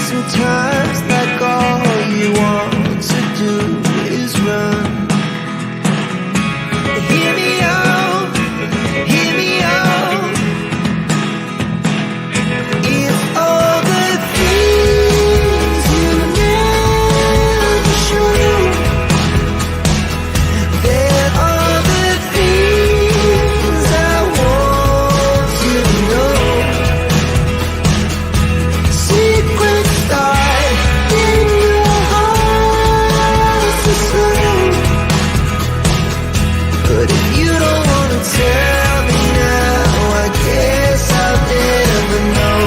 Sometimes like all you want to do is run. Hear me out, hear me out. If all the things you never show, there are the things I want to know. Secrets start in your heart to slow. But if you don't want to tell me now, I guess I'll never know.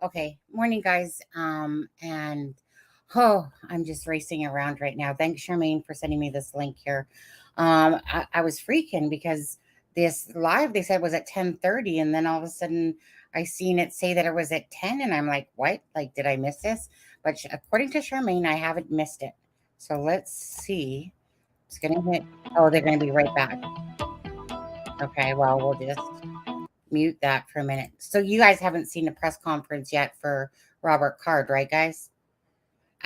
Okay, morning guys. And I'm just racing around right now. Thanks, Charmaine, for sending me this link here. I was freaking because this live they said was at 10:30, and then all of a sudden I seen it say that it was at 10, and I'm like, what? Like, did I miss this? But according to Charmaine, I haven't missed it. So let's see. It's gonna hit. Oh, they're gonna be right back. Okay, well, we'll just mute that for a minute. So you guys haven't seen the press conference yet for Robert Card, right, guys?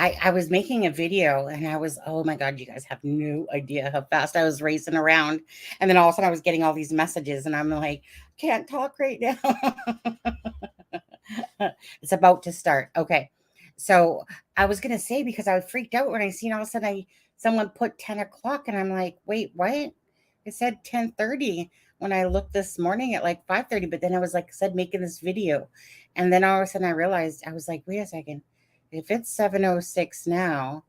I was making a video and I was, oh my God, you guys have no idea how fast I was racing around. And then all of a sudden I was getting all these messages and I'm like, can't talk right now. It's about to start. Okay. So I was going to say, because I was freaked out when I seen all of a sudden someone put 10 o'clock and I'm like, wait, what? It said 10:30 when I looked this morning at like 5:30, but then I was like I said, making this video. And then all of a sudden I realized, I was like, wait a second. If it's 7:06 now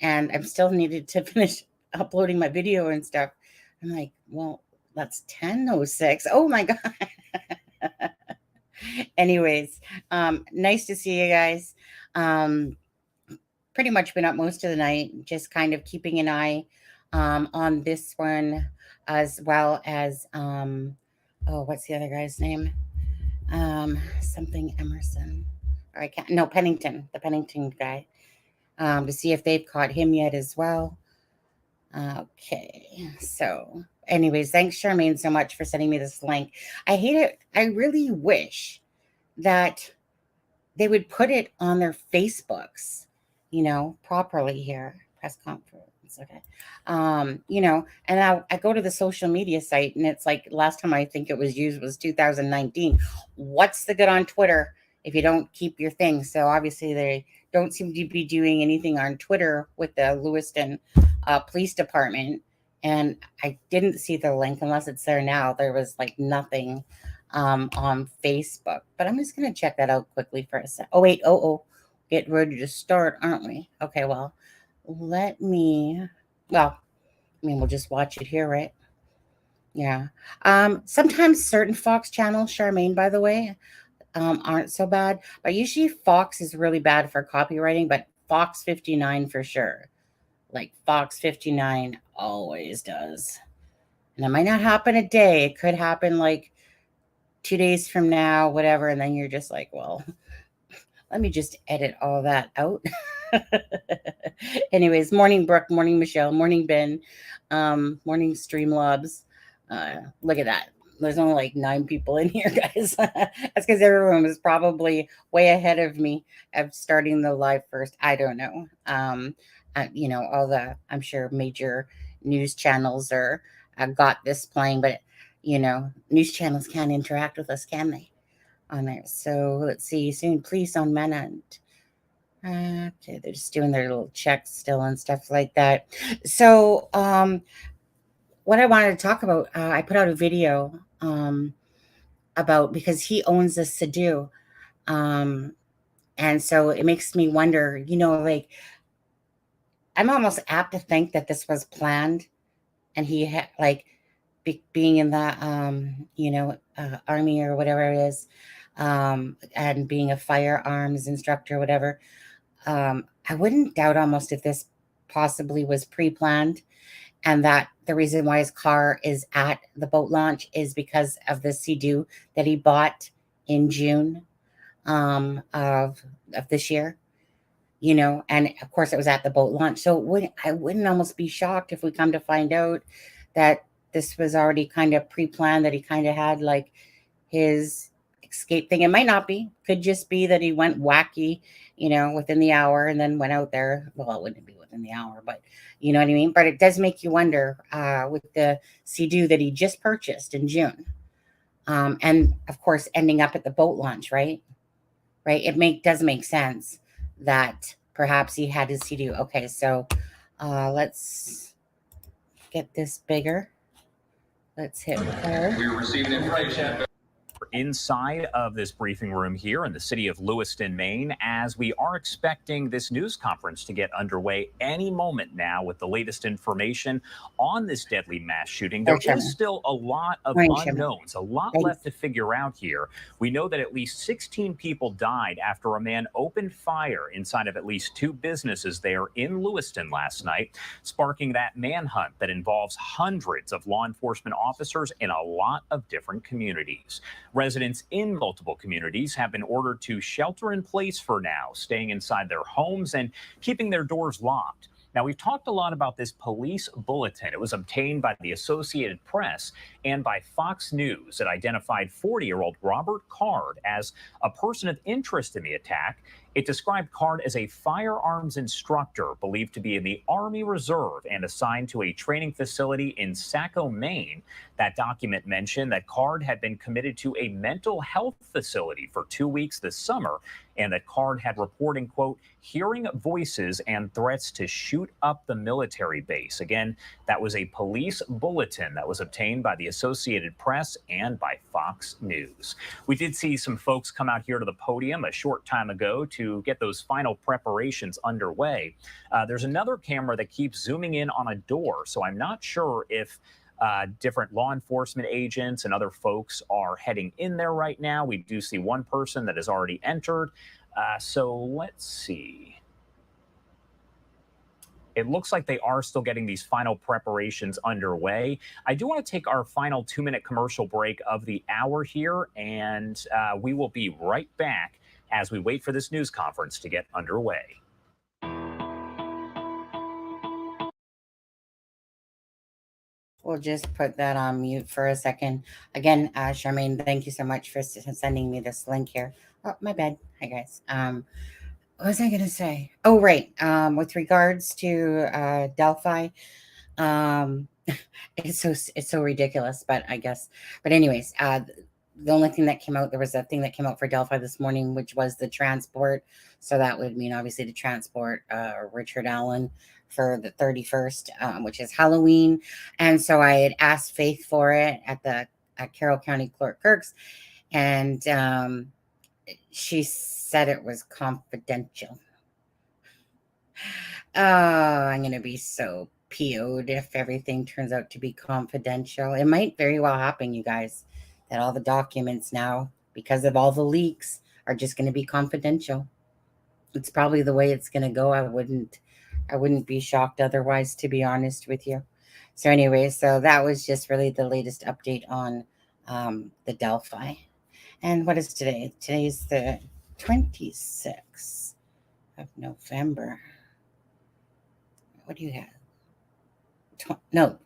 and I'm still needed to finish uploading my video and stuff, I'm like, well, that's 10:06. Oh my God. Anyways, nice to see you guys. Pretty much been up most of the night, just kind of keeping an eye on this one, as well as what's the other guy's name? Something Emerson. Or I can't. No, Pennington, the Pennington guy. To see if they've caught him yet as well. Okay, so anyways, thanks Charmaine so much for sending me this link. I hate it. I really wish that they would put it on their Facebooks, properly here. Press conference. Okay. And I go to the social media site and it's like last time I think it was used was 2019. What's the good on Twitter if you don't keep your things? So obviously they don't seem to be doing anything on Twitter with the Lewiston Police Department. And I didn't see the link unless it's there now. There was like nothing on Facebook. But I'm just going to check that out quickly for a sec. Oh, wait. Get ready to start, aren't we? Okay, well, we'll just watch it here, right? Yeah. Sometimes certain Fox channels, Charmaine, by the way, aren't so bad, but usually Fox is really bad for copywriting, but Fox 59 for sure. Like Fox 59 always does. And it might not happen a day. It could happen like 2 days from now, whatever. And then you're just like, well, let me just edit all that out. Anyways, morning Brooke, morning Michelle, morning Ben, morning Streamlabs. Look at that. There's only like 9 people in here, guys. That's because everyone was probably way ahead of me of starting the live first. I don't know. All the, I'm sure, major news channels are got this playing, but news channels can't interact with us, can they? On there. So let's see. Soon, please on Manhunt. Okay, they're just doing their little checks still and stuff like that. So what I wanted to talk about, I put out a video about, because he owns a Sea-Doo. And so it makes me wonder, like, I'm almost apt to think that this was planned, and he had, like, being in the army or whatever it is, and being a firearms instructor, whatever. I wouldn't doubt almost if this possibly was pre-planned, and that the reason why his car is at the boat launch is because of the Sea-Doo that he bought in June, of this year. And of course it was at the boat launch. So I wouldn't almost be shocked if we come to find out that this was already kind of pre-planned, that he kind of had like his escape thing. It might not be, could just be that he went wacky, within the hour, and then went out there. Well, it wouldn't be within the hour, but you know what I mean? But it does make you wonder, with the Sea-Doo that he just purchased in June. And of course, ending up at the boat launch, right? Right. Does make sense that perhaps he had his Sea-Doo. Okay, so let's get this bigger. Let's hit play. We received information. Inside of this briefing room here in the city of Lewiston, Maine, as we are expecting this news conference to get underway any moment now with the latest information on this deadly mass shooting. There is still a lot of unknowns, a lot left to figure out here. We know that at least 16 people died after a man opened fire inside of at least 2 businesses there in Lewiston last night, sparking that manhunt that involves hundreds of law enforcement officers in a lot of different communities. Residents in multiple communities have been ordered to shelter in place for now, staying inside their homes and keeping their doors locked. Now, we've talked a lot about this police bulletin. It was obtained by the Associated Press and by Fox News. It identified 40-year-old Robert Card as a person of interest in the attack. It described Card as a firearms instructor believed to be in the Army Reserve and assigned to a training facility in Saco, Maine. That document mentioned that Card had been committed to a mental health facility for 2 weeks this summer, and that Card had reporting, quote, hearing voices and threats to shoot up the military base. Again, that was a police bulletin that was obtained by the Associated Press and by Fox News. We did see some folks come out here to the podium a short time ago to get those final preparations underway. There's another camera that keeps zooming in on a door, so I'm not sure if different law enforcement agents and other folks are heading in there right now. We do see one person that has already entered. So let's see. It looks like they are still getting these final preparations underway. I do want to take our final 2-minute commercial break of the hour here, and we will be right back as we wait for this news conference to get underway. We'll just put that on mute for a second. Again, Charmaine, thank you so much for sending me this link here. Oh, my bad. Hi, guys. What was I going to say? Oh, right. With regards to Delphi, it's so ridiculous, but I guess. But anyways, the only thing that came out, there was a thing that came out for Delphi this morning, which was the transport. So that would mean obviously to transport Richard Allen for the 31st, which is Halloween. And so I had asked Faith for it at Carroll County Clerk Kirk's, and she said it was confidential. Oh, I'm going to be so PO'd if everything turns out to be confidential. It might very well happen, you guys, that all the documents now, because of all the leaks, are just going to be confidential. It's probably the way it's going to go. I wouldn't be shocked otherwise, to be honest with you. So anyway, so that was just really the latest update on the Delphi. And what is today? Today's the 26th of November. What do you have? No,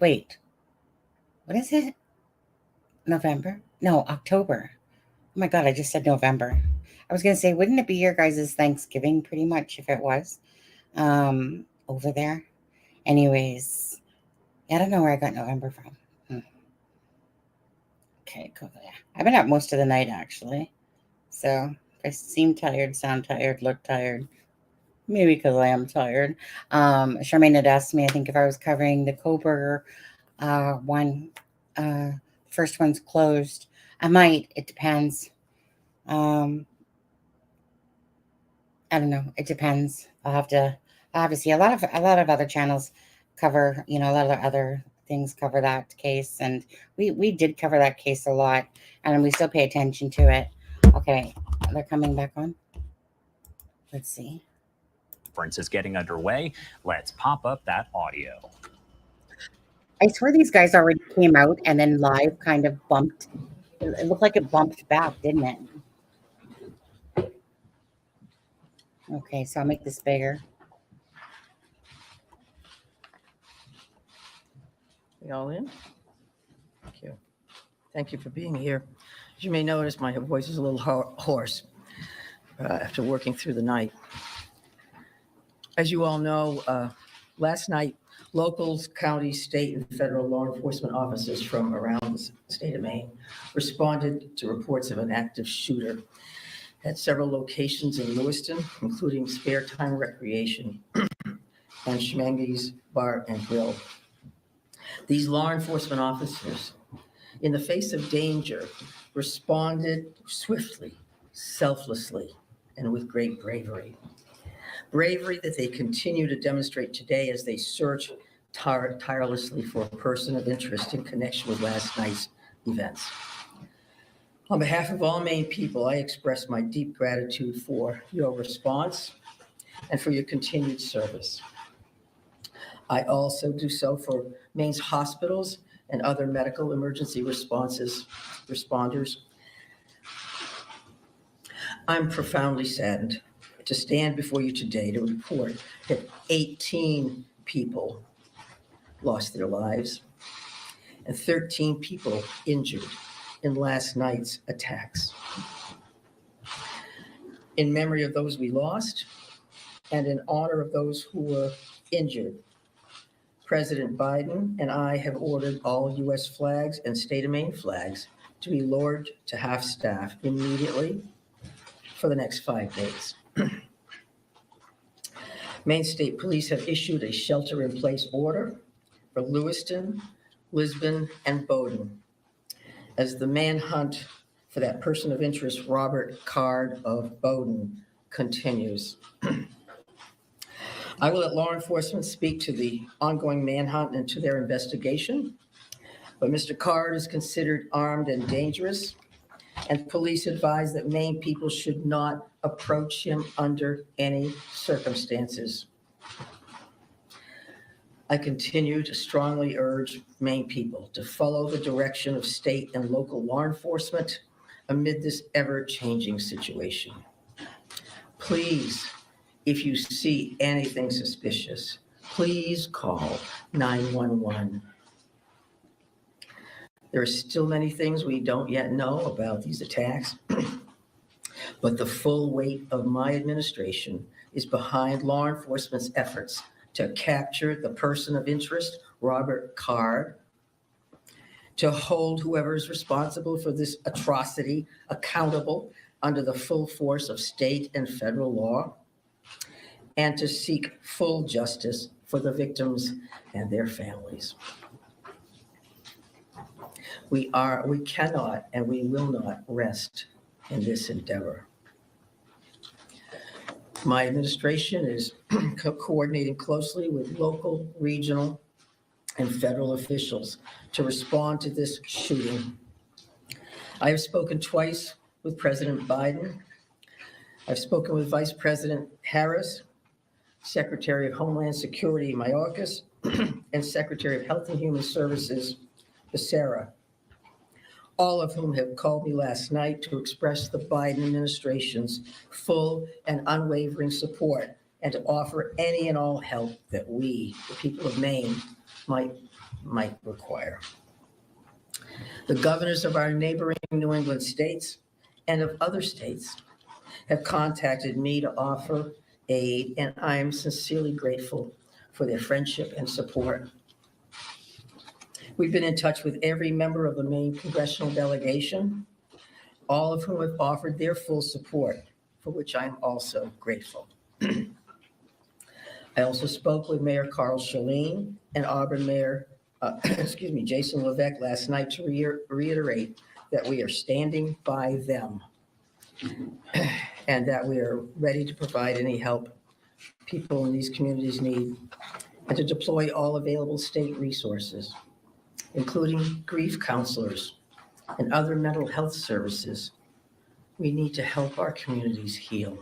wait. What is it? November? No, October. Oh my God, I just said November. I was going to say, wouldn't it be your guys' Thanksgiving pretty much if it was over there? Anyways, I don't know where I got November from. Okay, go there. I've been up most of the night, actually. So if I seem tired, sound tired, look tired, maybe because I am tired. Charmaine had asked me, I think, if I was covering the Koberger one first one's closed. I might. It depends. I don't know. It depends. I'll have to see. A lot of other channels cover, a lot of other things cover that case, and we did cover that case a lot, and we still pay attention to it. Okay, they're coming back on. Let's see. Conference is getting underway. Let's pop up that audio. I swear these guys already came out and then live kind of bumped. It looked like it bumped back, didn't it? Okay, so I'll make this bigger. We all in? Thank you. Thank you for being here. As you may notice, my voice is a little hoarse after working through the night. As you all know, last night, locals, county, state, and federal law enforcement officers from around the state of Maine responded to reports of an active shooter at several locations in Lewiston, including Spare Time Recreation and Schmenge's Bar and Grill. These law enforcement officers, in the face of danger, responded swiftly, selflessly, and with great bravery. Bravery that they continue to demonstrate today as they search tirelessly for a person of interest in connection with last night's events. On behalf of all Maine people, I express my deep gratitude for your response and for your continued service. I also do so for Maine's hospitals and other medical emergency responders. I'm profoundly saddened to stand before you today to report that 18 people lost their lives and 13 people injured in last night's attacks. In memory of those we lost and in honor of those who were injured, President Biden and I have ordered all U.S. flags and state of Maine flags to be lowered to half-staff immediately for the next 5 days. Maine State Police have issued a shelter-in-place order for Lewiston, Lisbon, and Bowdoin as the manhunt for that person of interest, Robert Card of Bowdoin, continues. I will let law enforcement speak to the ongoing manhunt and to their investigation, but Mr. Card is considered armed and dangerous, and police advise that Maine people should not approach him under any circumstances. I continue to strongly urge Maine people to follow the direction of state and local law enforcement amid this ever-changing situation. Please, if you see anything suspicious, please call 911. There are still many things we don't yet know about these attacks, but the full weight of my administration is behind law enforcement's efforts to capture the person of interest, Robert Card, to hold whoever is responsible for this atrocity accountable under the full force of state and federal law, and to seek full justice for the victims and their families. We cannot and we will not rest in this endeavor. My administration is coordinating closely with local, regional, and federal officials to respond to this shooting. I have spoken twice with President Biden. I've spoken with Vice President Harris, Secretary of Homeland Security Mayorkas, and Secretary of Health and Human Services Becerra, all of whom have called me last night to express the Biden administration's full and unwavering support and to offer any and all help that we, the people of Maine, might require. The governors of our neighboring New England states and of other states have contacted me to offer aid, and I am sincerely grateful for their friendship and support. We've been in touch with every member of the Maine congressional delegation, all of whom have offered their full support, for which I'm also grateful. I also spoke with Mayor Carl Chalene and Auburn Mayor excuse me, Jason Levesque last night to reiterate that we are standing by them and that we are ready to provide any help people in these communities need and to deploy all available state resources, including grief counselors and other mental health services. We need to help our communities heal.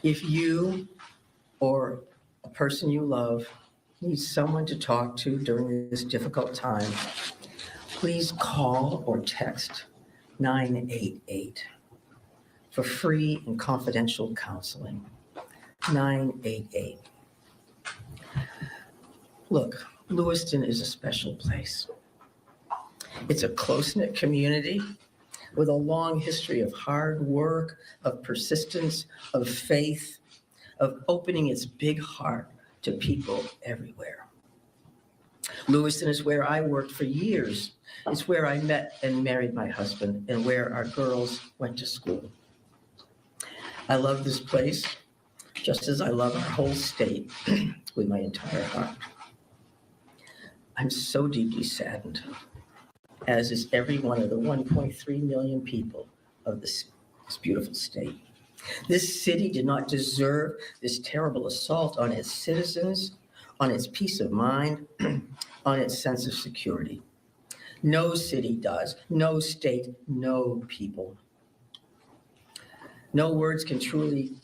If you or a person you love needs someone to talk to during this difficult time, please call or text 988 for free and confidential counseling. 988. Look, Lewiston is a special place. It's a close-knit community with a long history of hard work, of persistence, of faith, of opening its big heart to people everywhere. Lewiston is where I worked for years. It's where I met and married my husband and where our girls went to school. I love this place just as I love our whole state with my entire heart. I'm so deeply saddened, as is every one of the 1.3 million people of this beautiful state. This city did not deserve this terrible assault on its citizens, on its peace of mind, on its sense of security. No city does, no state, no people. No words can truly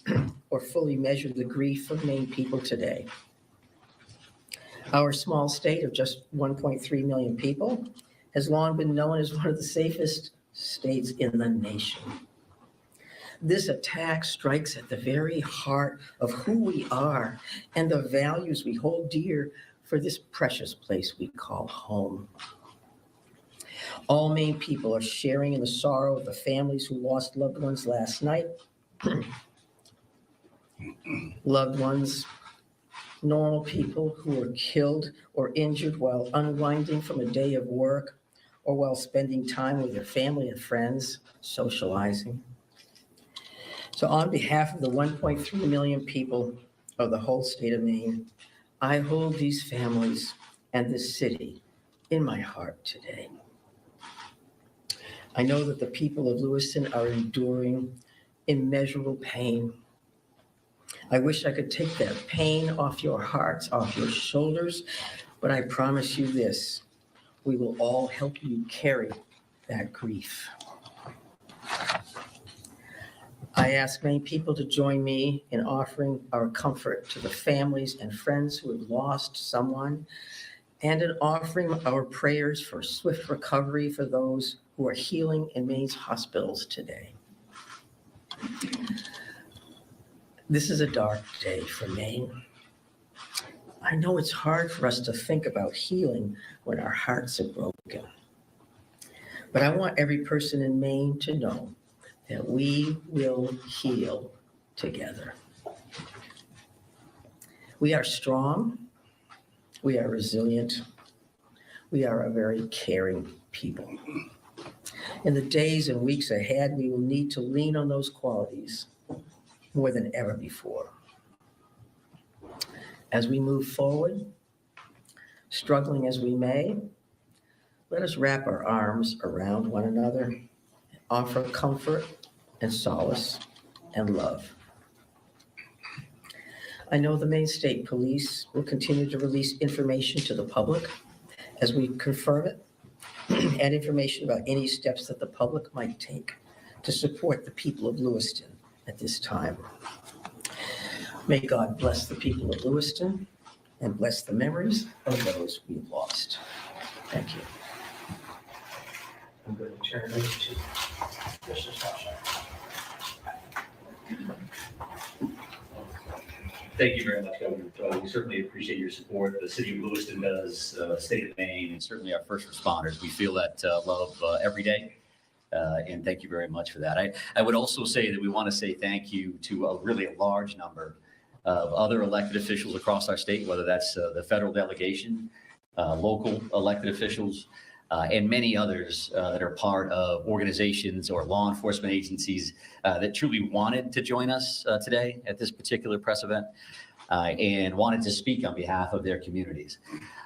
or fully measure the grief of Maine people today. Our small state of just 1.3 million people has long been known as one of the safest states in the nation. This attack strikes at the very heart of who we are and the values we hold dear for this precious place we call home. All Maine people are sharing in the sorrow of the families who lost loved ones last night. Loved ones, normal people who were killed or injured while unwinding from a day of work or while spending time with their family and friends, socializing. So on behalf of the 1.3 million people of the whole state of Maine, I hold these families and this city in my heart today. I know that the people of Lewiston are enduring immeasurable pain. I wish I could take that pain off your hearts, off your shoulders, but I promise you this, we will all help you carry that grief. I ask many people to join me in offering our comfort to the families and friends who have lost someone, and in offering our prayers for swift recovery for those who are healing in Maine's hospitals today. This is a dark day for Maine. I know it's hard for us to think about healing when our hearts are broken. But I want every person in Maine to know that we will heal together. We are strong, we are resilient, we are a very caring people. In the days and weeks ahead, we will need to lean on those qualities more than ever before. As we move forward, struggling as we may, let us wrap our arms around one another, offer comfort and solace and love. I know the Maine State Police will continue to release information to the public as we confirm it, and information about any steps that the public might take to support the people of Lewiston at this time. May God bless the people of Lewiston and bless the memories of those we've lost. Thank you. I'm going to turn it over to Mr. Sasha. Thank you very much, Governor. We certainly appreciate your support. The city of Lewiston does, the state of Maine, and certainly our first responders. We feel that love every day, and thank you very much for that. I would also say that we want to say thank you to a really large number of other elected officials across our state, whether that's the federal delegation, local elected officials, and many others that are part of organizations or law enforcement agencies that truly wanted to join us today at this particular press event. and wanted to speak on behalf of their communities.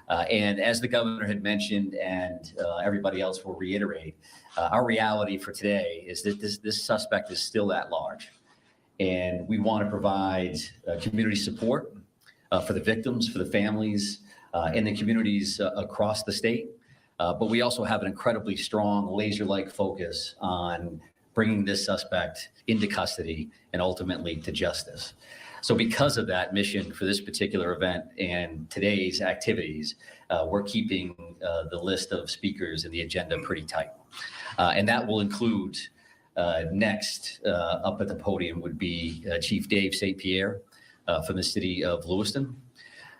And as the governor had mentioned, and everybody else will reiterate, our reality for today is that this suspect is still at large. And we want to provide community support for the victims, for the families, and the communities across the state. But we also have an incredibly strong laser-like focus on bringing this suspect into custody and ultimately to justice. So because of that mission for this particular event and today's activities, we're keeping the list of speakers and the agenda pretty tight. And that will include next up at the podium would be Chief Dave St. Pierre from the city of Lewiston.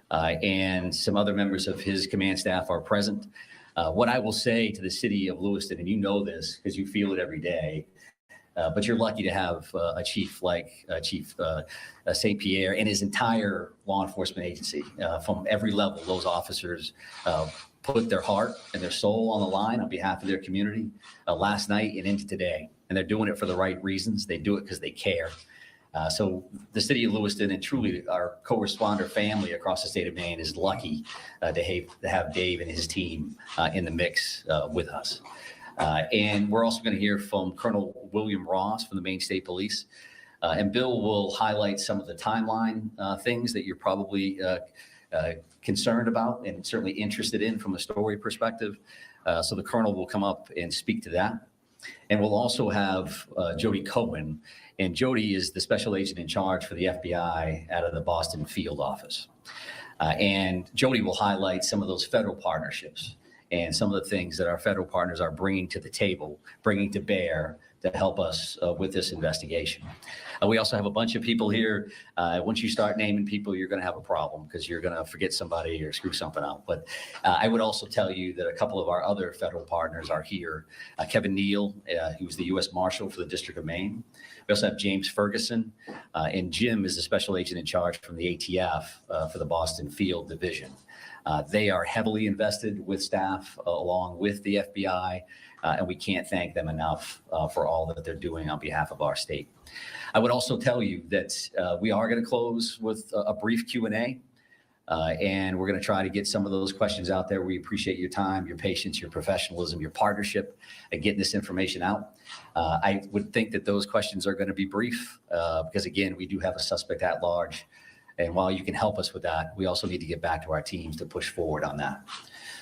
And some other members of his command staff are present. What I will say to the city of Lewiston, and you know this because you feel it every day, but you're lucky to have a chief like Chief St. Pierre and his entire law enforcement agency. From every level, those officers put their heart and their soul on the line on behalf of their community last night and into today. And they're doing it for the right reasons. They do it because they care. So the city of Lewiston and truly our co-responder family across the state of Maine is lucky to have Dave and his team in the mix with us. And we're also going to hear from Colonel William Ross from the Maine State Police. And Bill will highlight some of the timeline things that you're probably concerned about and certainly interested in from a story perspective. So the Colonel will come up and speak to that. And we'll also have Jody Cohen. And Jody is the special agent in charge for the FBI out of the Boston field office. And Jody will highlight some of those federal partnerships and some of the things that our federal partners are bringing to the table, bringing to bear to help us with this investigation. We also have a bunch of people here. Once you start naming people, you're going to have a problem because you're going to forget somebody or screw something up. But I would also tell you that a couple of our other federal partners are here. Kevin Neal, who's the U.S. Marshal for the District of Maine. We also have James Ferguson, and Jim is the special agent in charge from the ATF for the Boston Field Division. They are heavily invested with staff along with the FBI, and we can't thank them enough for all that they're doing on behalf of our state. I would also tell you that we are going to close with a brief Q&A, and we're going to try to get some of those questions out there. We appreciate your time, your patience, your professionalism, your partnership at getting this information out. I would think that those questions are going to be brief because, again, we do have a suspect at large. And while you can help us with that, we also need to get back to our teams to push forward on that.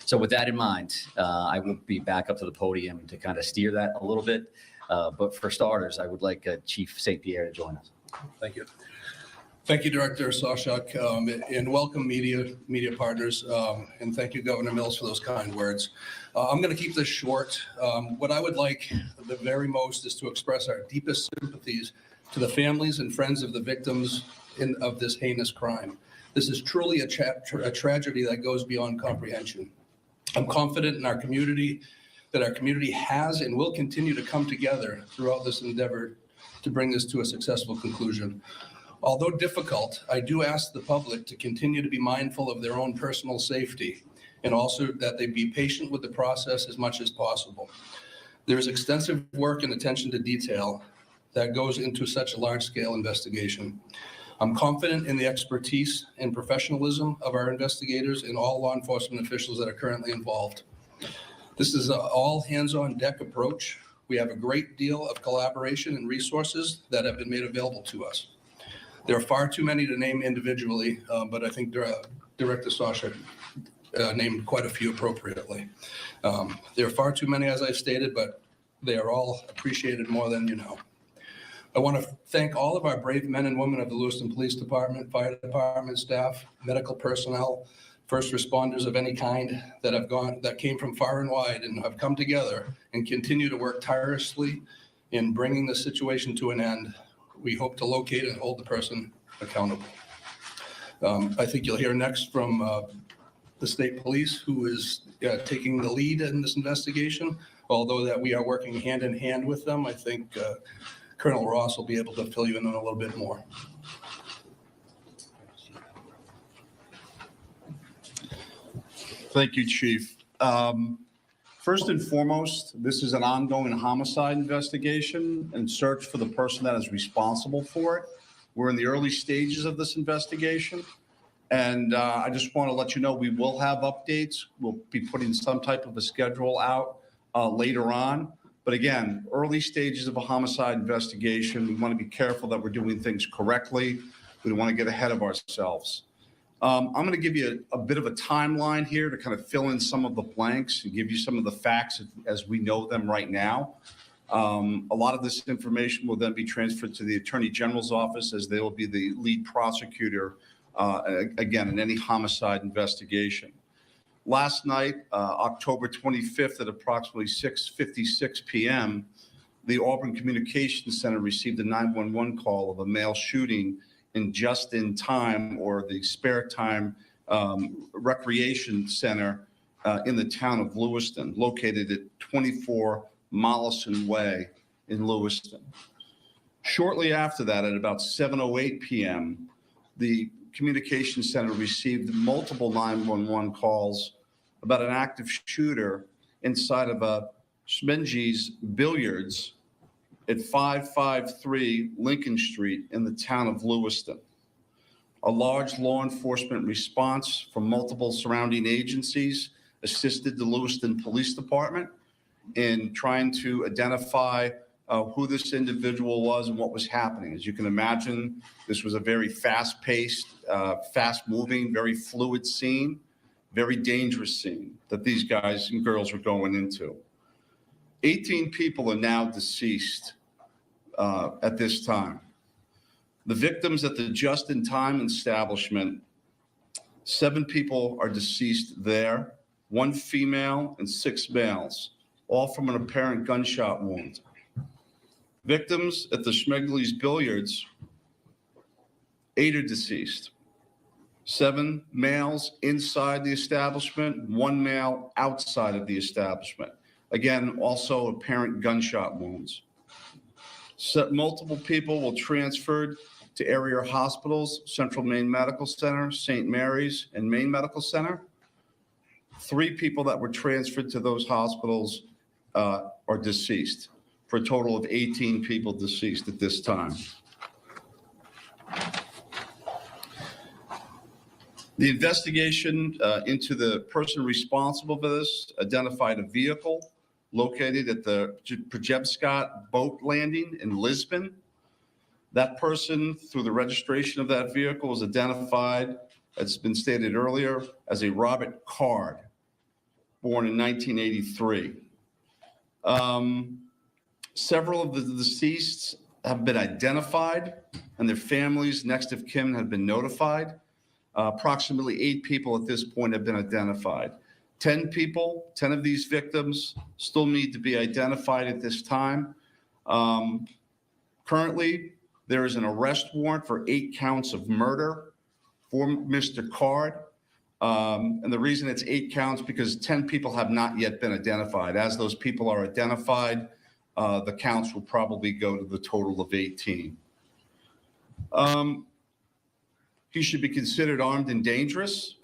So with that in mind, I will be back up to the podium to kind of steer that a little bit. But for starters, I would like Chief St. Pierre to join us. Thank you. Thank you, Director Sawchuk, and welcome media partners. And thank you, Governor Mills, for those kind words. I'm going to keep this short. What I would like the very most is to express our deepest sympathies to the families and friends of the victims of this heinous crime. This is truly a tragedy that goes beyond comprehension. I'm confident in our community that our community has and will continue to come together throughout this endeavor to bring this to a successful conclusion. Although difficult, I do ask the public to continue to be mindful of their own personal safety and also that they be patient with the process as much as possible. There is extensive work and attention to detail that goes into such a large-scale investigation. I'm confident in the expertise and professionalism of our investigators and all law enforcement officials that are currently involved. This is an all hands-on-deck approach. We have a great deal of collaboration and resources that have been made available to us. There are far too many to name individually, but I think Director Sawchuk named quite a few appropriately. There are far too many, as I stated, but they are all appreciated more than you know. I want to thank all of our brave men and women of the Lewiston Police Department, Fire Department staff, medical personnel, first responders of any kind that came from far and wide and have come together and continue to work tirelessly in bringing the situation to an end. We hope to locate and hold the person accountable. I think you'll hear next from the state police, who is taking the lead in this investigation. Although that we are working hand in hand with them, I think Colonel Ross will be able to fill you in on a little bit more. Thank you, Chief. First and foremost, this is an ongoing homicide investigation and search for the person that is responsible for it. We're in the early stages of this investigation. And I just want to let you know we will have updates. We'll be putting some type of a schedule out later on. But again, early stages of a homicide investigation, we want to be careful that we're doing things correctly. We don't want to get ahead of ourselves. I'm going to give you a bit of a timeline here to kind of fill in some of the blanks and give you some of the facts as we know them right now. A lot of this information will then be transferred to the Attorney General's office, as they will be the lead prosecutor, again, in any homicide investigation. Last night, October 25th at approximately 6:56 p.m., the Auburn Communications Center received a 911 call of a male shooting in Just in Time, or the Spare Time Recreation Center in the town of Lewiston, located at 24 Mollison Way in Lewiston. Shortly after that, at about 7:08 p.m., the Communications Center received multiple 911 calls about an active shooter inside of a Schmenge's Billiards at 553 Lincoln Street in the town of Lewiston. A large law enforcement response from multiple surrounding agencies assisted the Lewiston Police Department in trying to identify who this individual was and what was happening. As you can imagine, this was a very fast-paced, fast-moving, very fluid scene, very dangerous scene that these guys and girls were going into. 18 people are now deceased at this time. The victims at the Just in Time establishment, 7 people are deceased there, 1 female and 6 males, all from an apparent gunshot wound. Victims at the Schmegley's Billiards, 8 are deceased. 7 males inside the establishment, 1 male outside of the establishment. Again, also apparent gunshot wounds. So multiple people were transferred to area hospitals, Central Maine Medical Center, St. Mary's, and Maine Medical Center. 3 people that were transferred to those hospitals are deceased, for a total of 18 people deceased at this time. The investigation into the person responsible for this identified a vehicle located at the Projebscott boat landing in Lisbon. That person, through the registration of that vehicle, was identified, as has been stated earlier, as a Robert Card, born in 1983. Several of the deceased have been identified, and their families, next of kin, have been notified. Approximately 8 people at this point have been identified. 10 people, 10 of these victims still need to be identified at this time. Currently, there is an arrest warrant for 8 counts of murder for Mr. Card. And the reason it's 8 counts because 10 people have not yet been identified. As those people are identified, the counts will probably go to the total of 18. He should be considered armed and dangerous.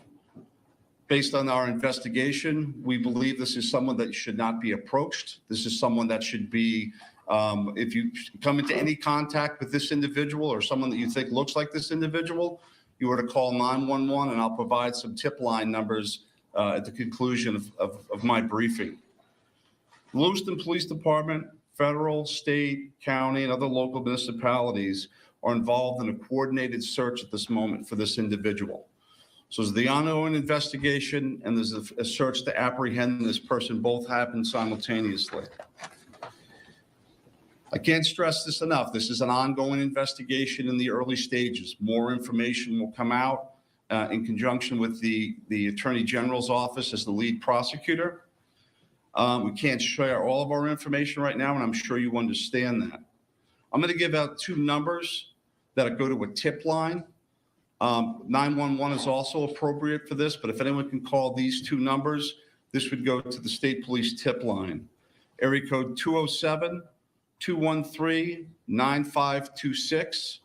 Based on our investigation, we believe this is someone that should not be approached. This is someone that should be, if you come into any contact with this individual or someone that you think looks like this individual, you are to call 911, and I'll provide some tip line numbers at the conclusion of my briefing. Lewiston Police Department, federal, state, county, and other local municipalities are involved in a coordinated search at this moment for this individual. So there's the ongoing investigation, and there's a search to apprehend this person. Both happen simultaneously. I can't stress this enough. This is an ongoing investigation in the early stages. More information will come out in conjunction with the Attorney General's office as the lead prosecutor. We can't share all of our information right now, and I'm sure you understand that. I'm going to give out 2 numbers that go to a tip line. 911 is also appropriate for this, but if anyone can call these 2 numbers, this would go to the state police tip line. Area code 207-213-9526,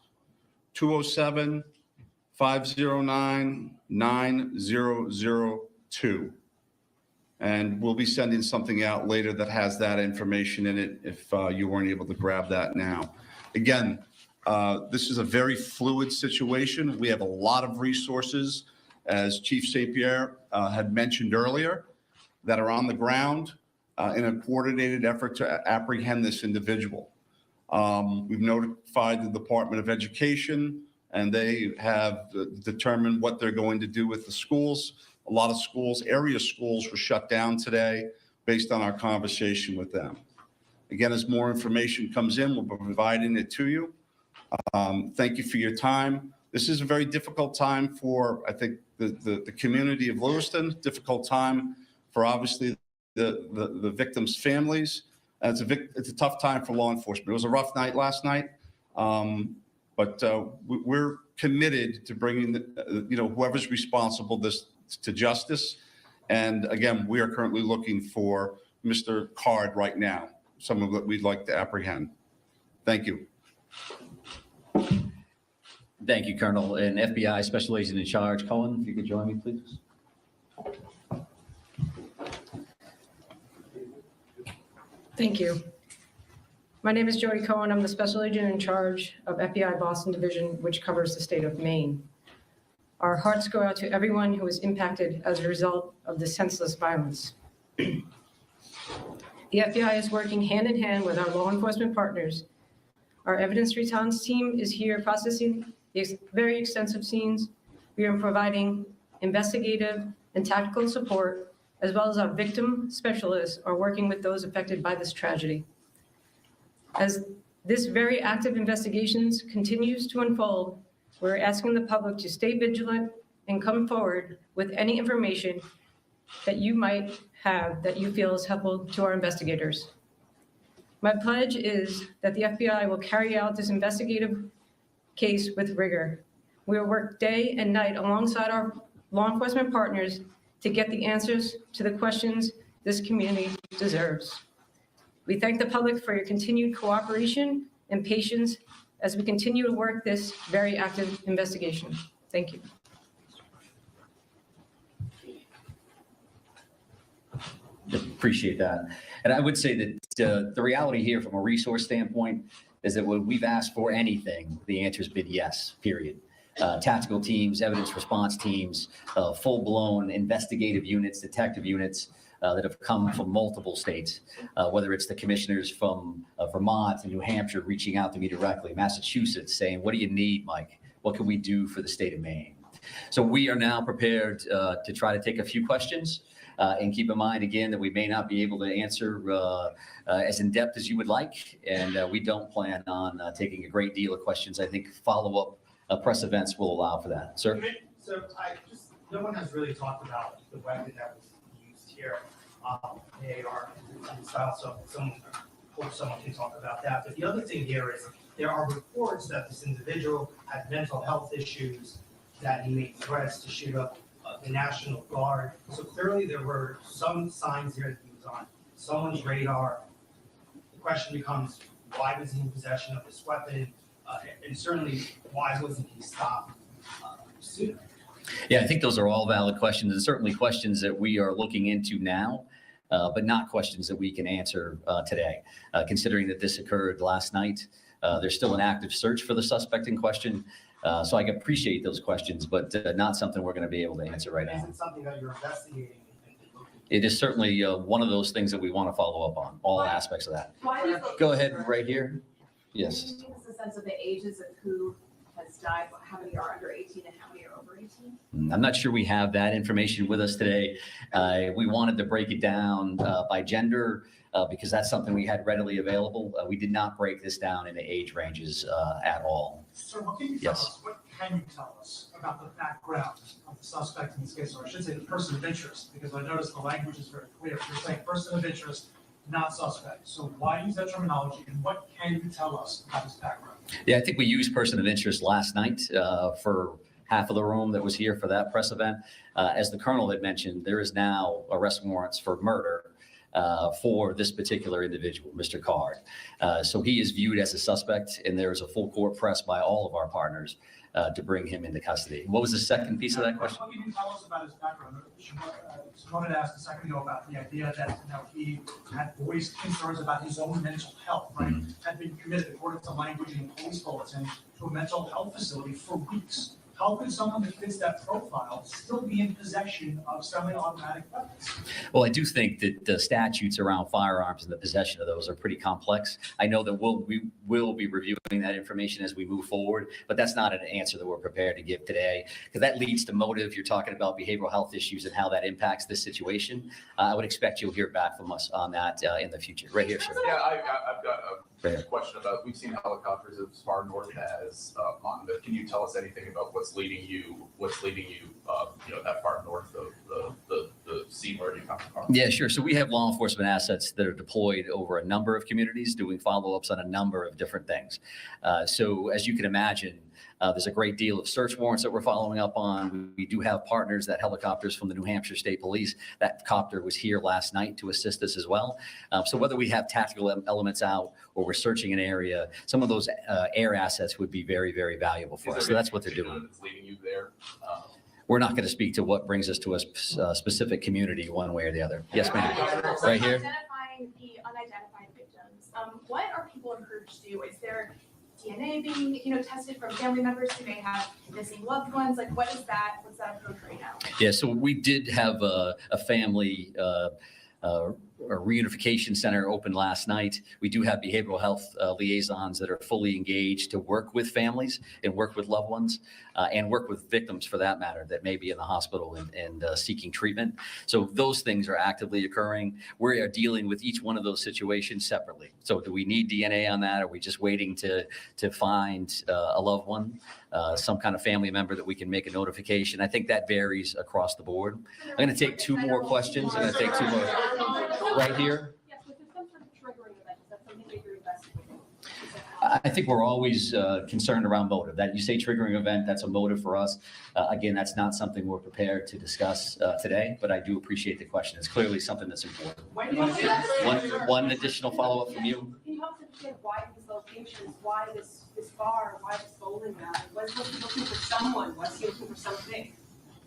207-509-9002. And we'll be sending something out later that has that information in it if you weren't able to grab that now. Again, This is a very fluid situation. We have a lot of resources, as Chief St. Pierre had mentioned earlier, that are on the ground in a coordinated effort to apprehend this individual. We've notified the Department of Education, and they have determined what they're going to do with the schools. A lot of schools, area schools, were shut down today based on our conversation with them. Again, as more information comes in, we'll be providing it to you. Thank you for your time. This is a very difficult time for, I think, the community of Lewiston, difficult time for obviously the victims' families. It's a tough time for law enforcement. It was a rough night last night, but we're committed to bringing whoever's responsible this to justice. And again, we are currently looking for Mr. Card right now, someone that we'd like to apprehend. Thank you. Thank you, Colonel. And FBI Special Agent in Charge, Cohen, if you could join me, please. Thank you. My name is Jody Cohen. I'm the Special Agent in Charge of FBI Boston Division, which covers the state of Maine. Our hearts go out to everyone who was impacted as a result of this senseless violence. The FBI is working hand in hand with our law enforcement partners. Our evidence response team is here processing the very extensive scenes. We are providing investigative and tactical support, as well as our victim specialists are working with those affected by this tragedy. As this very active investigations continues to unfold, we're asking the public to stay vigilant and come forward with any information that you might have that you feel is helpful to our investigators. My pledge is that the FBI will carry out this investigative case with rigor. We will work day and night alongside our law enforcement partners to get the answers to the questions this community deserves. We thank the public for your continued cooperation and patience as we continue to work this very active investigation. Thank you. Appreciate that. And I would say that the reality here from a resource standpoint is that when we've asked for anything, the answer's been yes, period. Tactical teams, evidence response teams, full-blown investigative units, detective units that have come from multiple states, whether it's the commissioners from Vermont and New Hampshire reaching out to me directly, Massachusetts saying, what do you need, Mike? What can we do for the state of Maine? So we are now prepared to try to take a few questions. And keep in mind, again, that we may not be able to answer as in-depth as you would like, and we don't plan on taking a great deal of questions. I think follow-up press events will allow for that. Sir? So no one has really talked about the weapon that was used here, the AR style, so hope someone can talk about that. But the other thing here is there are reports that this individual had mental health issues, that he made threats to shoot up the National Guard. So clearly there were some signs here that he was on someone's radar. The question becomes, why was he in possession of this weapon? And certainly, why wasn't he stopped sooner? Yeah, I think those are all valid questions, and certainly questions that we are looking into now, but not questions that we can answer today. Considering that this occurred last night, there's still an active search for the suspect in question. So I can appreciate those questions, but not something we're going to be able to answer right now. Is it something that you're investigating? It is certainly one of those things that we want to follow up on, all aspects of that. Go ahead, right here. Yes. Can you give us a sense of the ages of who has died? How many are under 18 and how many are over 18? I'm not sure we have that information with us today. We wanted to break it down by gender because that's something we had readily available. We did not break this down into age ranges at all. So what can you tell us? What can you tell us about the background of the suspect in this case, or I should say the person of interest, because I noticed the language is very clear. You're saying person of interest, not suspect. So why use that terminology, and what can you tell us about his background? Yeah, I think we used person of interest last night for half of the room that was here for that press event. As the Colonel had mentioned, there is now arrest warrants for murder for this particular individual, Mr. Card. So he is viewed as a suspect, and there's a full court press by all of our partners to bring him into custody. What was the second piece of that question? What can you tell us about his background? Someone asked a second ago about the idea that he had voiced concerns about his own mental health, right? Had been committed, according to language in the police bulletin, to a mental health facility for weeks. How could someone that fits that profile still be in possession of semi-automatic weapons? Well, I do think that the statutes around firearms and the possession of those are pretty complex. I know that we will be reviewing that information as we move forward, but that's not an answer that we're prepared to give today, because that leads to motive. You're talking about behavioral health issues and how that impacts this situation. I would expect you'll hear back from us on that in the future. Right here, sir. Yeah, I've got a question about, we've seen helicopters as far north as Monmouth. Can you tell us anything about what's leading you, that far north of the scene where you come from? Yeah, sure. So we have law enforcement assets that are deployed over a number of communities doing follow-ups on a number of different things. So as you can imagine, there's a great deal of search warrants that we're following up on. We do have partners, that helicopters from the New Hampshire State Police. That copter was here last night to assist us as well. So whether we have tactical elements out or we're searching an area, some of those air assets would be very, very valuable for us. So that's what they're doing. That's leading you there. We're not going to speak to what brings us to a specific community one way or the other. Yes, ma'am. Right here. Identifying the unidentified victims. What are people encouraged to do? Is there DNA being, tested from family members who may have missing loved ones? Like, what's that approach right now? Yeah, so we did have a family a reunification center open last night. We do have behavioral health liaisons that are fully engaged to work with families and work with loved ones and work with victims, for that matter, that may be in the hospital and seeking treatment. So those things are actively occurring. We are dealing with each one of those situations separately. So do we need DNA on that? Are we just waiting to find a loved one, some kind of family member that we can make a notification? I think that varies across the board. I'm going to take two more questions. I'm going to take two more. Right here. Yes, but there's some sort of triggering event. Is that something that you're investigating? I think we're always concerned around motive. That you say triggering event, that's a motive for us. Again, that's not something we're prepared to discuss today, but I do appreciate the question. It's clearly something that's important. One additional follow-up from you. Can you help us understand why these locations, why this bar, why this bowling alley? Was he looking for someone? Was he looking for something?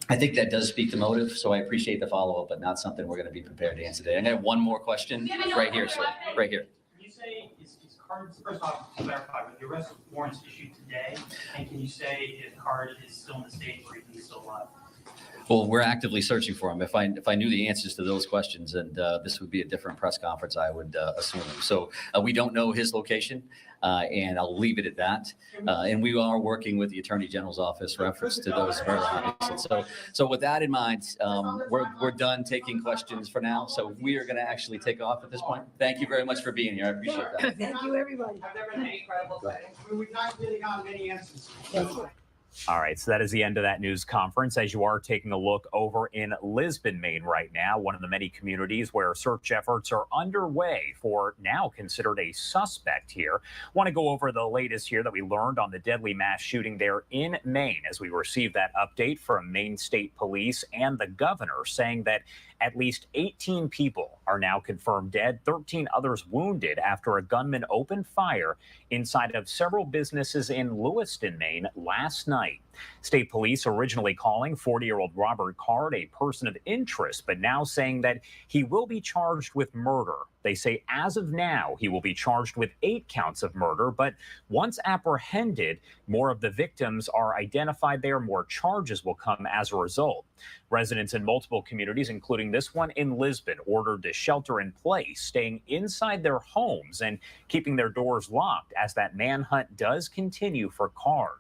I think that does speak to motive, so I appreciate the follow-up, but not something we're going to be prepared to answer today. I'm going to have one more question right here, sir. Right here. Can you say, is Card, first off, to clarify, with the arrest warrants issued today, and can you say if Card is still in the state or if he's still alive? Well, we're actively searching for him. If I knew the answers to those questions, and this would be a different press conference, I would assume. So we don't know his location, and I'll leave it at that. And we are working with the Attorney General's office reference to those murder homicides. So with that in mind, we're done taking questions for now. So we are going to actually take off at this point. Thank you very much for being here. I appreciate that. Thank you, everybody. Have there been any credible things? We've not really gotten many answers. All right, so that is the end of that news conference. As you are taking a look over in Lisbon, Maine right now, one of the many communities where search efforts are underway for now considered a suspect here. Want to go over the latest here that we learned on the deadly mass shooting there in Maine as we received that update from Maine State Police and the governor saying that at least 18 people are now confirmed dead, 13 others wounded after a gunman opened fire inside of several businesses in Lewiston, Maine last night. State police originally calling 40-year-old Robert Card a person of interest, but now saying that he will be charged with murder. They say as of now, he will be charged with 8 counts of murder, but once apprehended, more of the victims are identified there. More charges will come as a result. Residents in multiple communities, including this one in Lisbon, ordered to shelter in place, staying inside their homes and keeping their doors locked as that manhunt does continue for Card.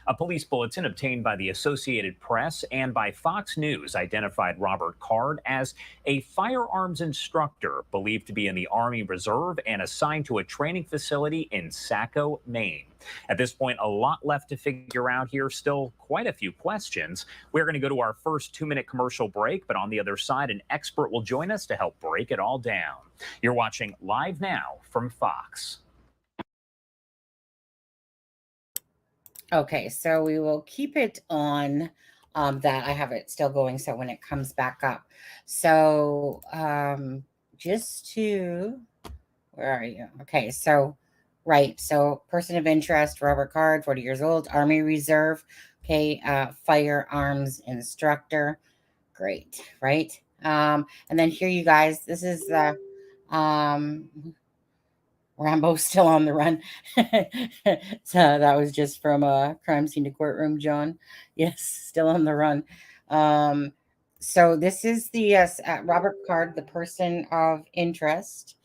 A police bulletin obtained by the Associated Press and by Fox News identified Robert Card as a firearms instructor believed to be in the Army Reserve and assigned to a training facility in Saco, Maine. At this point, a lot left to figure out here, still quite a few questions. We're going to go to our first 2-minute commercial break, but on the other side, an expert will join us to help break it all down. You're watching Live Now from Fox. Okay, so we will keep it on that. I have it still going, so when it comes back up. So just to, where are you? Okay, so Right. So person of interest, Robert Card, 40 years old, Army Reserve. Okay. Firearms instructor. Great. Right. And then here you guys, this is the Rambo's still on the run. So that was just from a crime scene to courtroom, John. Yes, still on the run. Um, so this is the Robert Card, the person of interest.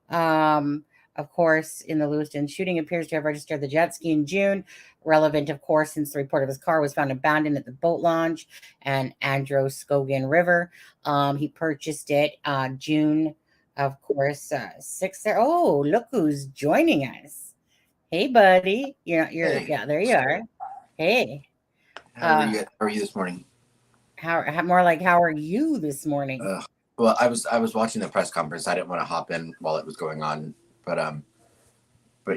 Um, of course, in the Lewiston shooting, appears to have registered the jet ski in June. Relevant, of course, since the report of his car was found abandoned at the boat launch and Androscoggin River. He purchased it June, of course, 6 there. Oh, look who's joining us. Hey, buddy. You're Hey, yeah, there you are. Hey. how are you? How are you this morning? How more like how are you this morning? Well, I was watching the press conference. I didn't want to hop in while it was going on, but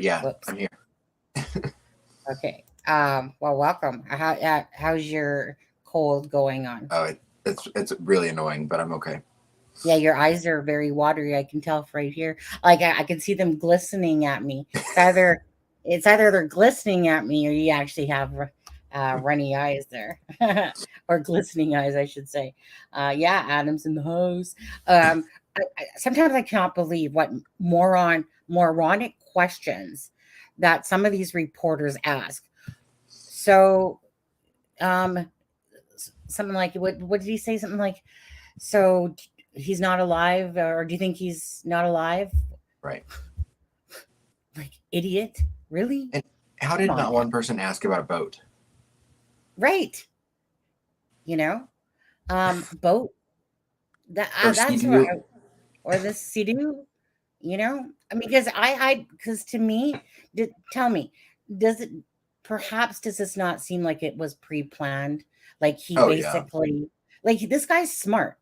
yeah, Whoops. I'm here. Okay. Well, welcome. How's your cold going on? Oh, it's really annoying, but I'm okay. Yeah, your eyes are very watery. I can tell right here. Like I can see them glistening at me. It's either they're glistening at me or you actually have runny eyes there, or glistening eyes, I should say. Yeah, Adam's in the house. Sometimes I cannot believe what moronic questions that some of these reporters ask. So, something like what did he say? Something like, so he's not alive, or do you think he's not alive? Right. Like idiot, really? And how Come did not on. one person ask about a boat? Right. You know, boat. Or That's what, Sea-Doo? or the Sea-Doo. I mean, because to me, tell me, does it? Perhaps does this not seem like it was pre-planned? Like he Oh yeah, basically, like this guy's smart.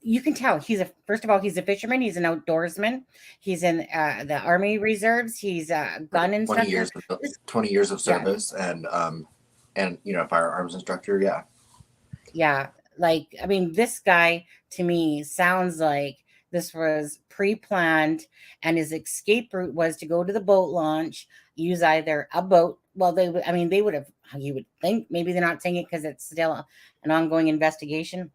You can tell first of all, he's a fisherman. He's an outdoorsman. He's in the Army Reserves. He's a gun right. 20 instructor. years of This, 20 years of yeah, service and firearms instructor. Yeah, yeah. Like, I mean, this guy to me sounds like this was pre-planned, and his escape route was to go to the boat launch, use either a boat. Well, I mean, they would have. You would think maybe they're not saying it because it's still an ongoing investigation.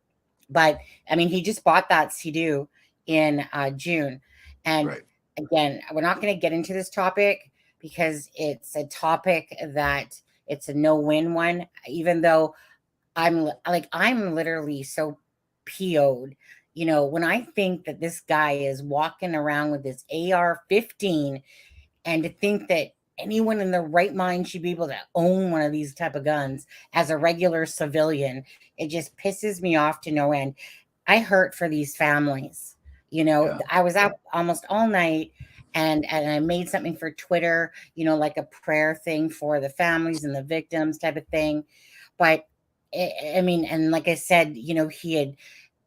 But I mean, he just bought that Sea-Doo in June. And right. again, we're not going to get into this topic because it's a topic that it's a no-win one, even though I'm literally so PO'd. When I think that this guy is walking around with this AR-15, and to think that anyone in their right mind should be able to own one of these type of guns as a regular civilian, it just pisses me off to no end. I hurt for these families. Yeah, I was up almost all night, and I made something for Twitter, like a prayer thing for the families and the victims type of thing. But I mean, and like I said, he had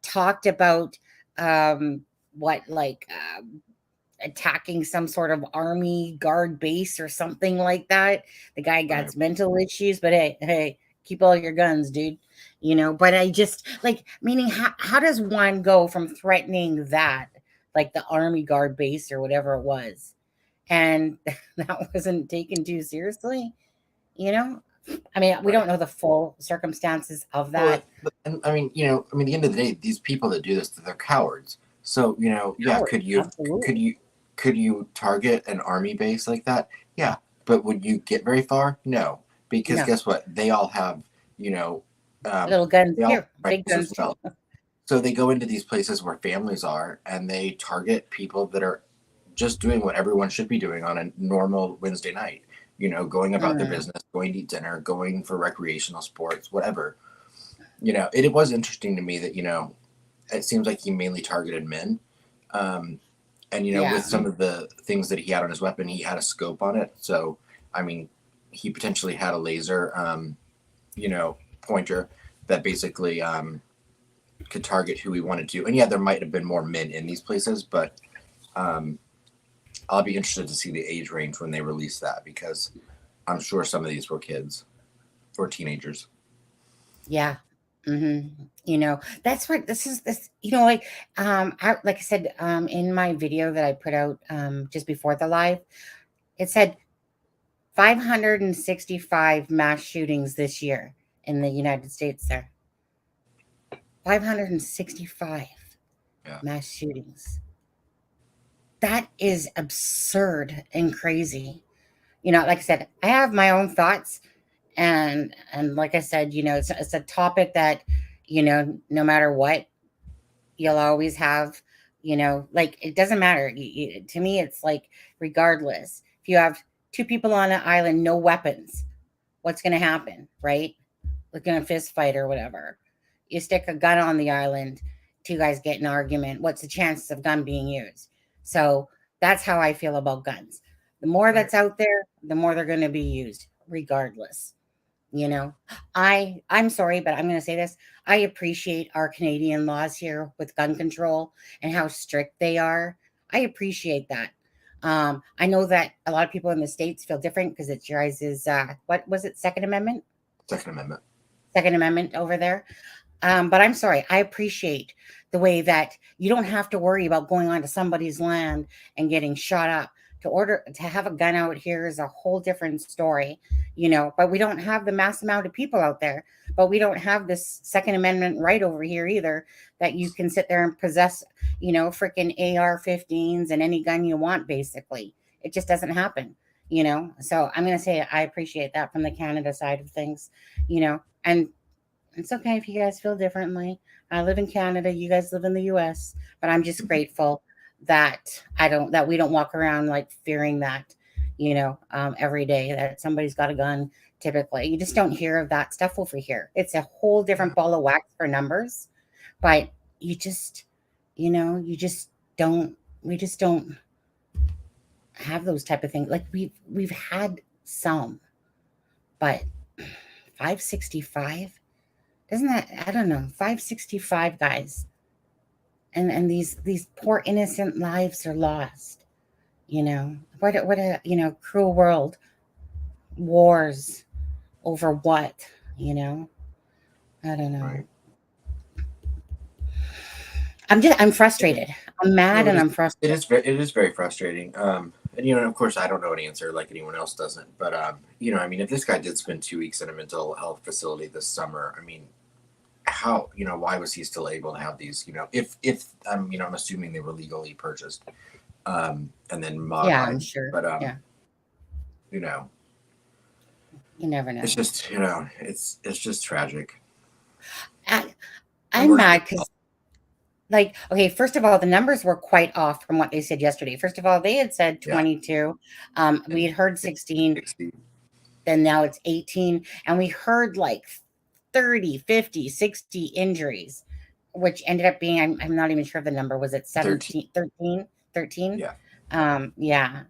talked about what like attacking some sort of army guard base or something like that. The guy right. got mental issues, but hey, keep all your guns, dude. But I just like, meaning how does one go from threatening that, like the army guard base or whatever it was, and that wasn't taken too seriously? You know, I mean, we don't Right. know the full circumstances of Well, that. and I mean, at the end of the day, these people that do this, they're cowards. So, yeah, Howard, could you could absolutely. you could you target an army base like that? Yeah, but would you get very far? No, because No, guess what? They all have, you know, little guns they all here, have big rifles guns as too. well. So they go into these places where families are, and they target people that are just doing what everyone should be doing on a normal Wednesday night. Going about their Mm, business, going to eat dinner, going for recreational sports, whatever. It was interesting to me that it seems like he mainly targeted men. Um, and with yeah. some of the things that he had on his weapon, he had a scope on it. So I mean, he potentially had a laser, pointer that basically could target who he wanted to. And yeah, there might have been more men in these places, but um, I'll be interested to see the age range when they release that, because I'm sure some of these were kids or teenagers. Yeah. That's what like I said, in my video that I put out just before the live, It said 565 mass shootings this year in the United States there. 565 mass shootings. That is absurd and crazy. Like I said, I have my own thoughts, and like I said, it's a topic that, no matter what, you'll always have, like, it doesn't matter. To me, it's like, regardless, if you have two people on an island, no weapons, what's going to happen, right? Like in a fist fight or whatever. You stick a gun on the island, two guys get in an argument. What's the chances of gun being used? So that's how I feel about guns. The more that's out there, the more they're going to be used, regardless. I'm sorry, but I'm going to say this. I appreciate our Canadian laws here with gun control and how strict they are. I appreciate that. I know that a lot of people in the States feel different because it's your guys' what was it, Second Amendment? Second Amendment over there. But I'm sorry, I appreciate the way that you don't have to worry about going onto somebody's land and getting shot up. To have a gun out here is a whole different story, but we don't have the mass amount of people out there, but we don't have this Second Amendment right over here either, that you can sit there and possess, freaking AR-15s and any gun you want, basically. It just doesn't happen, so I'm going to say I appreciate that from the Canada side of things, and it's okay if you guys feel differently. I live in Canada, you guys live in the US, but I'm just grateful that we don't walk around like fearing that, every day that somebody's got a gun. Typically, you just don't hear of that stuff over here. It's a whole different ball of wax for numbers, but we just don't have those type of things. Like we've had some, but 565, isn't that, I don't know, 565 guys. And these poor innocent lives are lost. What a cruel world. Wars over what? I don't know. Right. I'm frustrated. I'm mad and I'm frustrated. It is very frustrating. And of course I don't know an answer like anyone else doesn't. But if this guy did spend 2 weeks in a mental health facility this summer, how, why was he still able to have these, if I'm assuming they were legally purchased, and then modified. Yeah, I'm sure. But you never know. It's just, it's just tragic. I'm mad because, like, okay, first of all, the numbers were quite off from what they said yesterday. First of all, they had said 22. We had heard 16. Then now it's 18. And we heard like 30, 50, 60 injuries, which ended up being, I'm not even sure the number. Was it 17, 13? Yeah.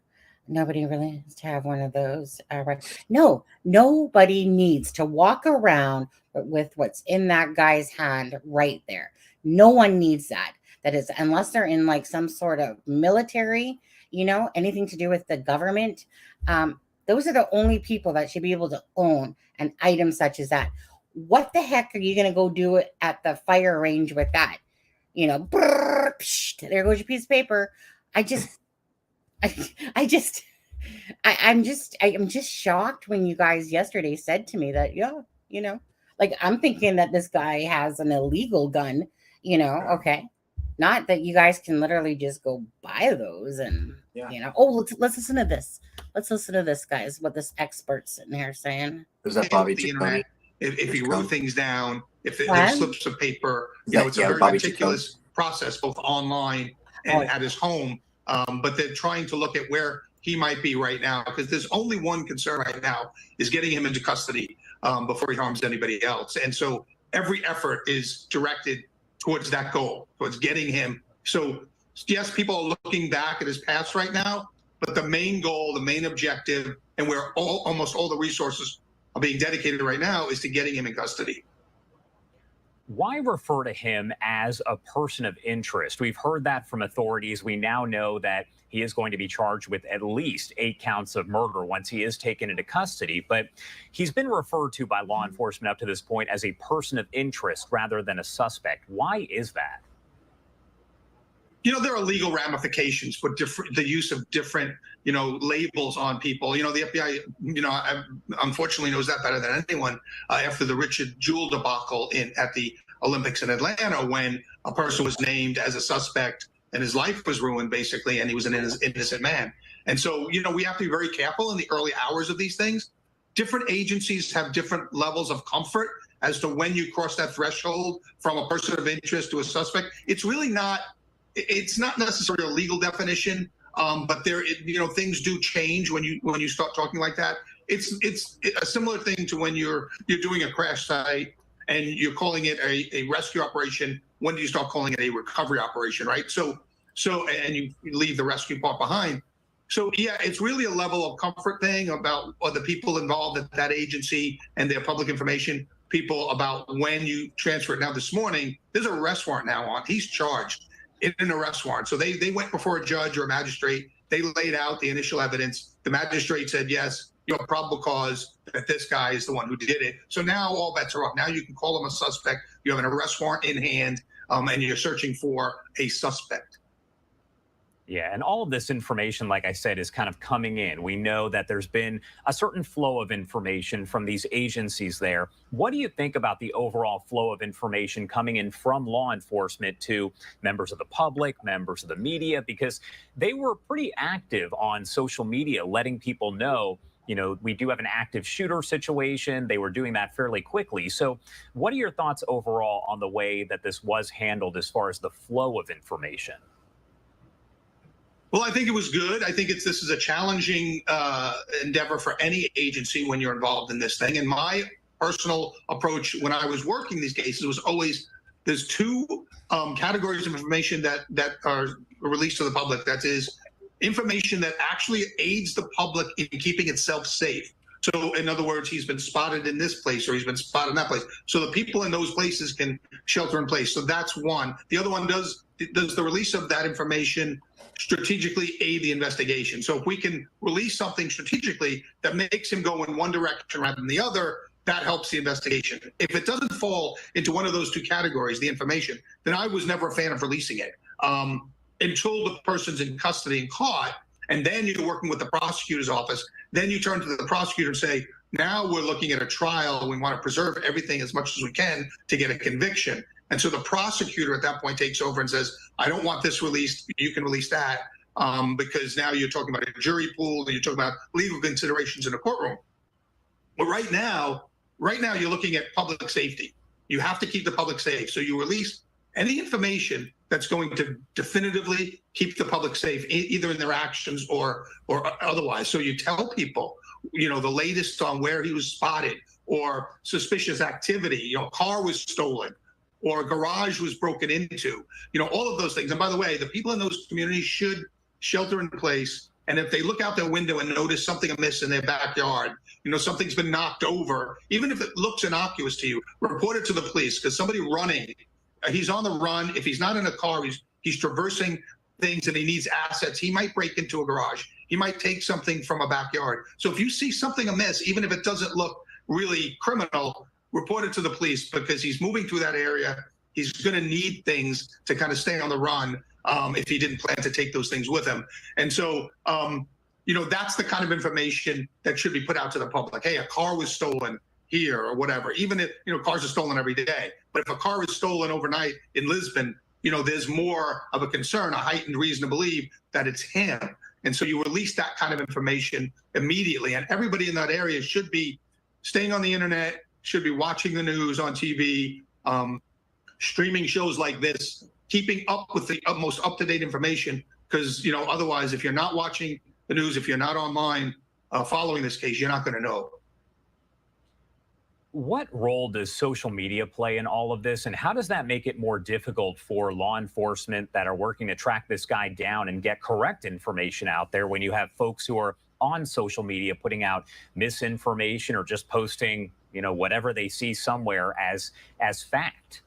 Nobody really needs to have one of those. Right. No, nobody needs to walk around with what's in that guy's hand right there. No one needs that. That is, unless they're in like some sort of military, anything to do with the government. Those are the only people that should be able to own an item such as that. What the heck are you going to go do it at the fire range with that? There goes your piece of paper. I'm just shocked when you guys yesterday said to me that, like, I'm thinking that this guy has an illegal gun, okay. Not that you guys can literally just go buy those and, let's listen to this. Let's listen to this, guys, what this expert's sitting here saying. Is that Bobby? The internet, if he wrote things down, if there's slips of paper, it's a very meticulous process, both online and at his home. But they're trying to look at where he might be right now, because there's only one concern right now is getting him into custody before he harms anybody else. And so every effort is directed towards that goal, towards getting him. So yes, people are looking back at his past right now, but the main goal, the main objective, and where almost all the resources are being dedicated right now is to getting him in custody. Why refer to him as a person of interest? We've heard that from authorities. We now know that he is going to be charged with at least 8 counts of murder once he is taken into custody. But he's been referred to by law enforcement up to this point as a person of interest rather than a suspect. Why is that? there are legal ramifications for the use of different, labels on people. The FBI, unfortunately knows that better than anyone after the Richard Jewell debacle at the Olympics in Atlanta, when a person was named as a suspect and his life was ruined, basically, and he was an innocent man. And so, we have to be very careful in the early hours of these things. Different agencies have different levels of comfort as to when you cross that threshold from a person of interest to a suspect. It's not necessarily a legal definition, but things do change when you start talking like that. It's a similar thing to when you're doing a crash site and you're calling it a rescue operation. When do you start calling it a recovery operation, right? So and you leave the rescue part behind. So yeah, it's really a level of comfort thing about the people involved at that agency and their public information people about when you transfer it. Now this morning, there's an arrest warrant now on. He's charged in an arrest warrant. So they went before a judge or a magistrate. They laid out the initial evidence. The magistrate said, yes, you have probable cause that this guy is the one who did it. So now all bets are off. Now you can call him a suspect. You have an arrest warrant in hand, and you're searching for a suspect. Yeah, and all of this information, like I said, is kind of coming in. We know that there's been a certain flow of information from these agencies there. What do you think about the overall flow of information coming in from law enforcement to members of the public, members of the media? Because they were pretty active on social media, letting people know, we do have an active shooter situation. They were doing that fairly quickly. So what are your thoughts overall on the way that this was handled as far as the flow of information? Well, I think it was good. I think this is a challenging endeavor for any agency when you're involved in this thing. And my personal approach when I was working these cases was always there's two categories of information that are released to the public. That is information that actually aids the public in keeping itself safe. So in other words, he's been spotted in this place or he's been spotted in that place. So the people in those places can shelter in place. So that's one. The other one does the release of that information strategically aid the investigation. So if we can release something strategically that makes him go in one direction rather than the other, that helps the investigation. If it doesn't fall into one of those two categories, the information, then I was never a fan of releasing it until the person's in custody and caught. And then you're working with the prosecutor's office. Then you turn to the prosecutor and say, now we're looking at a trial. We want to preserve everything as much as we can to get a conviction. And so the prosecutor at that point takes over and says, I don't want this released. You can release that because now you're talking about a jury pool and you're talking about legal considerations in a courtroom. But right now you're looking at public safety. You have to keep the public safe. So you release any information that's going to definitively keep the public safe, either in their actions or otherwise. So you tell people, the latest on where he was spotted or suspicious activity, a car was stolen or a garage was broken into, all of those things. And by the way, the people in those communities should shelter in place. And if they look out their window and notice something amiss in their backyard, something's been knocked over, even if it looks innocuous to you, report it to the police because somebody running, he's on the run. If he's not in a car, he's traversing things and he needs assets. He might break into a garage. He might take something from a backyard. So if you see something amiss, even if it doesn't look really criminal, report it to the police because he's moving through that area. He's going to need things to kind of stay on the run if he didn't plan to take those things with him. And so, that's the kind of information that should be put out to the public. Hey, a car was stolen here or whatever, even if, cars are stolen every day. But if a car is stolen overnight in Lisbon, there's more of a concern, a heightened reason to believe that it's him. And so you release that kind of information immediately. And everybody in that area should be staying on the internet, should be watching the news on TV, streaming shows like this, keeping up with the most up-to-date information. Because, otherwise, if you're not watching the news, if you're not online following this case, you're not going to know. What role does social media play in all of this? And how does that make it more difficult for law enforcement that are working to track this guy down and get correct information out there when you have folks who are on social media putting out misinformation or just posting, whatever they see somewhere as fact?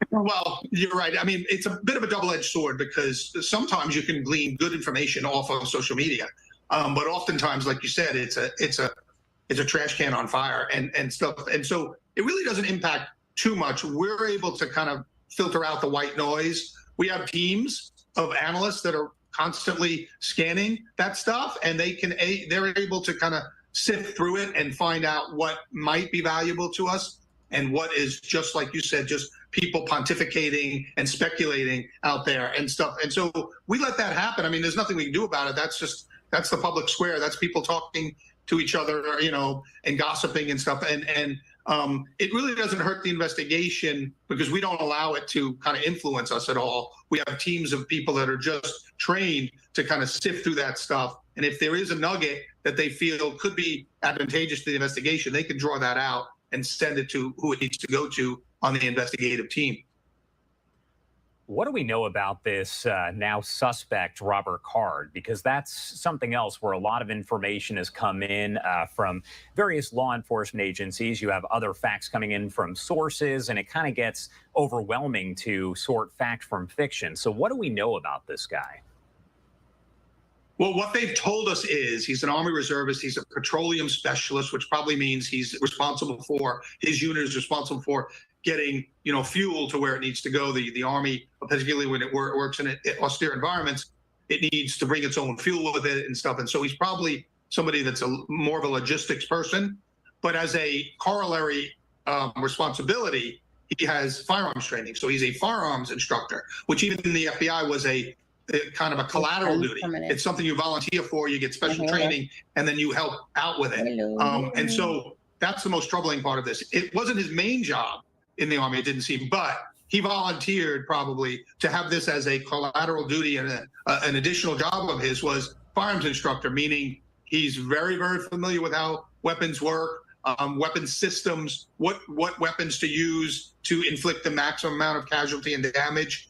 Well, you're right. I mean, it's a bit of a double-edged sword because sometimes you can glean good information off of social media. But oftentimes, like you said, it's a trash can on fire and stuff. And so it really doesn't impact too much. We're able to kind of filter out the white noise we have teams of analysts that are constantly scanning that stuff, and they're able to kind of sift through it and find out what might be valuable to us and what is, just like you said, just people pontificating and speculating out there and stuff. And so we let that happen. I mean, there's nothing we can do about it. That's the public square. That's people talking to each other, you know, and gossiping and stuff. And it really doesn't hurt the investigation because we don't allow it to kind of influence us at all. We have teams of people that are just trained to kind of sift through that stuff. And if there is a nugget that they feel could be advantageous to the investigation, they can draw that out and send it to who it needs to go to on the investigative team. What do we know about this now suspect, Robert Card? Because that's something else where a lot of information has come in from various law enforcement agencies. You have other facts coming in from sources, and it kind of gets overwhelming to sort fact from fiction. So what do we know about this guy? Well, what they've told us is he's an Army reservist. He's a petroleum specialist, which probably means his unit is responsible for getting, you know, fuel to where it needs to go. The Army, particularly when it works in austere environments, it needs to bring its own fuel with it and stuff. And so he's probably somebody that's more of a logistics person. But as a corollary responsibility, he has firearms training. So he's a firearms instructor, which even in the FBI was a kind of a collateral duty. It's something you volunteer for, you get special training, and then you help out with it. And so that's the most troubling part of this. It wasn't his main job in the Army, it didn't seem, but he volunteered probably to have this as a collateral duty, and an additional job of his was firearms instructor, meaning he's very, very familiar with how weapons work, weapon systems, what weapons to use to inflict the maximum amount of casualty and damage.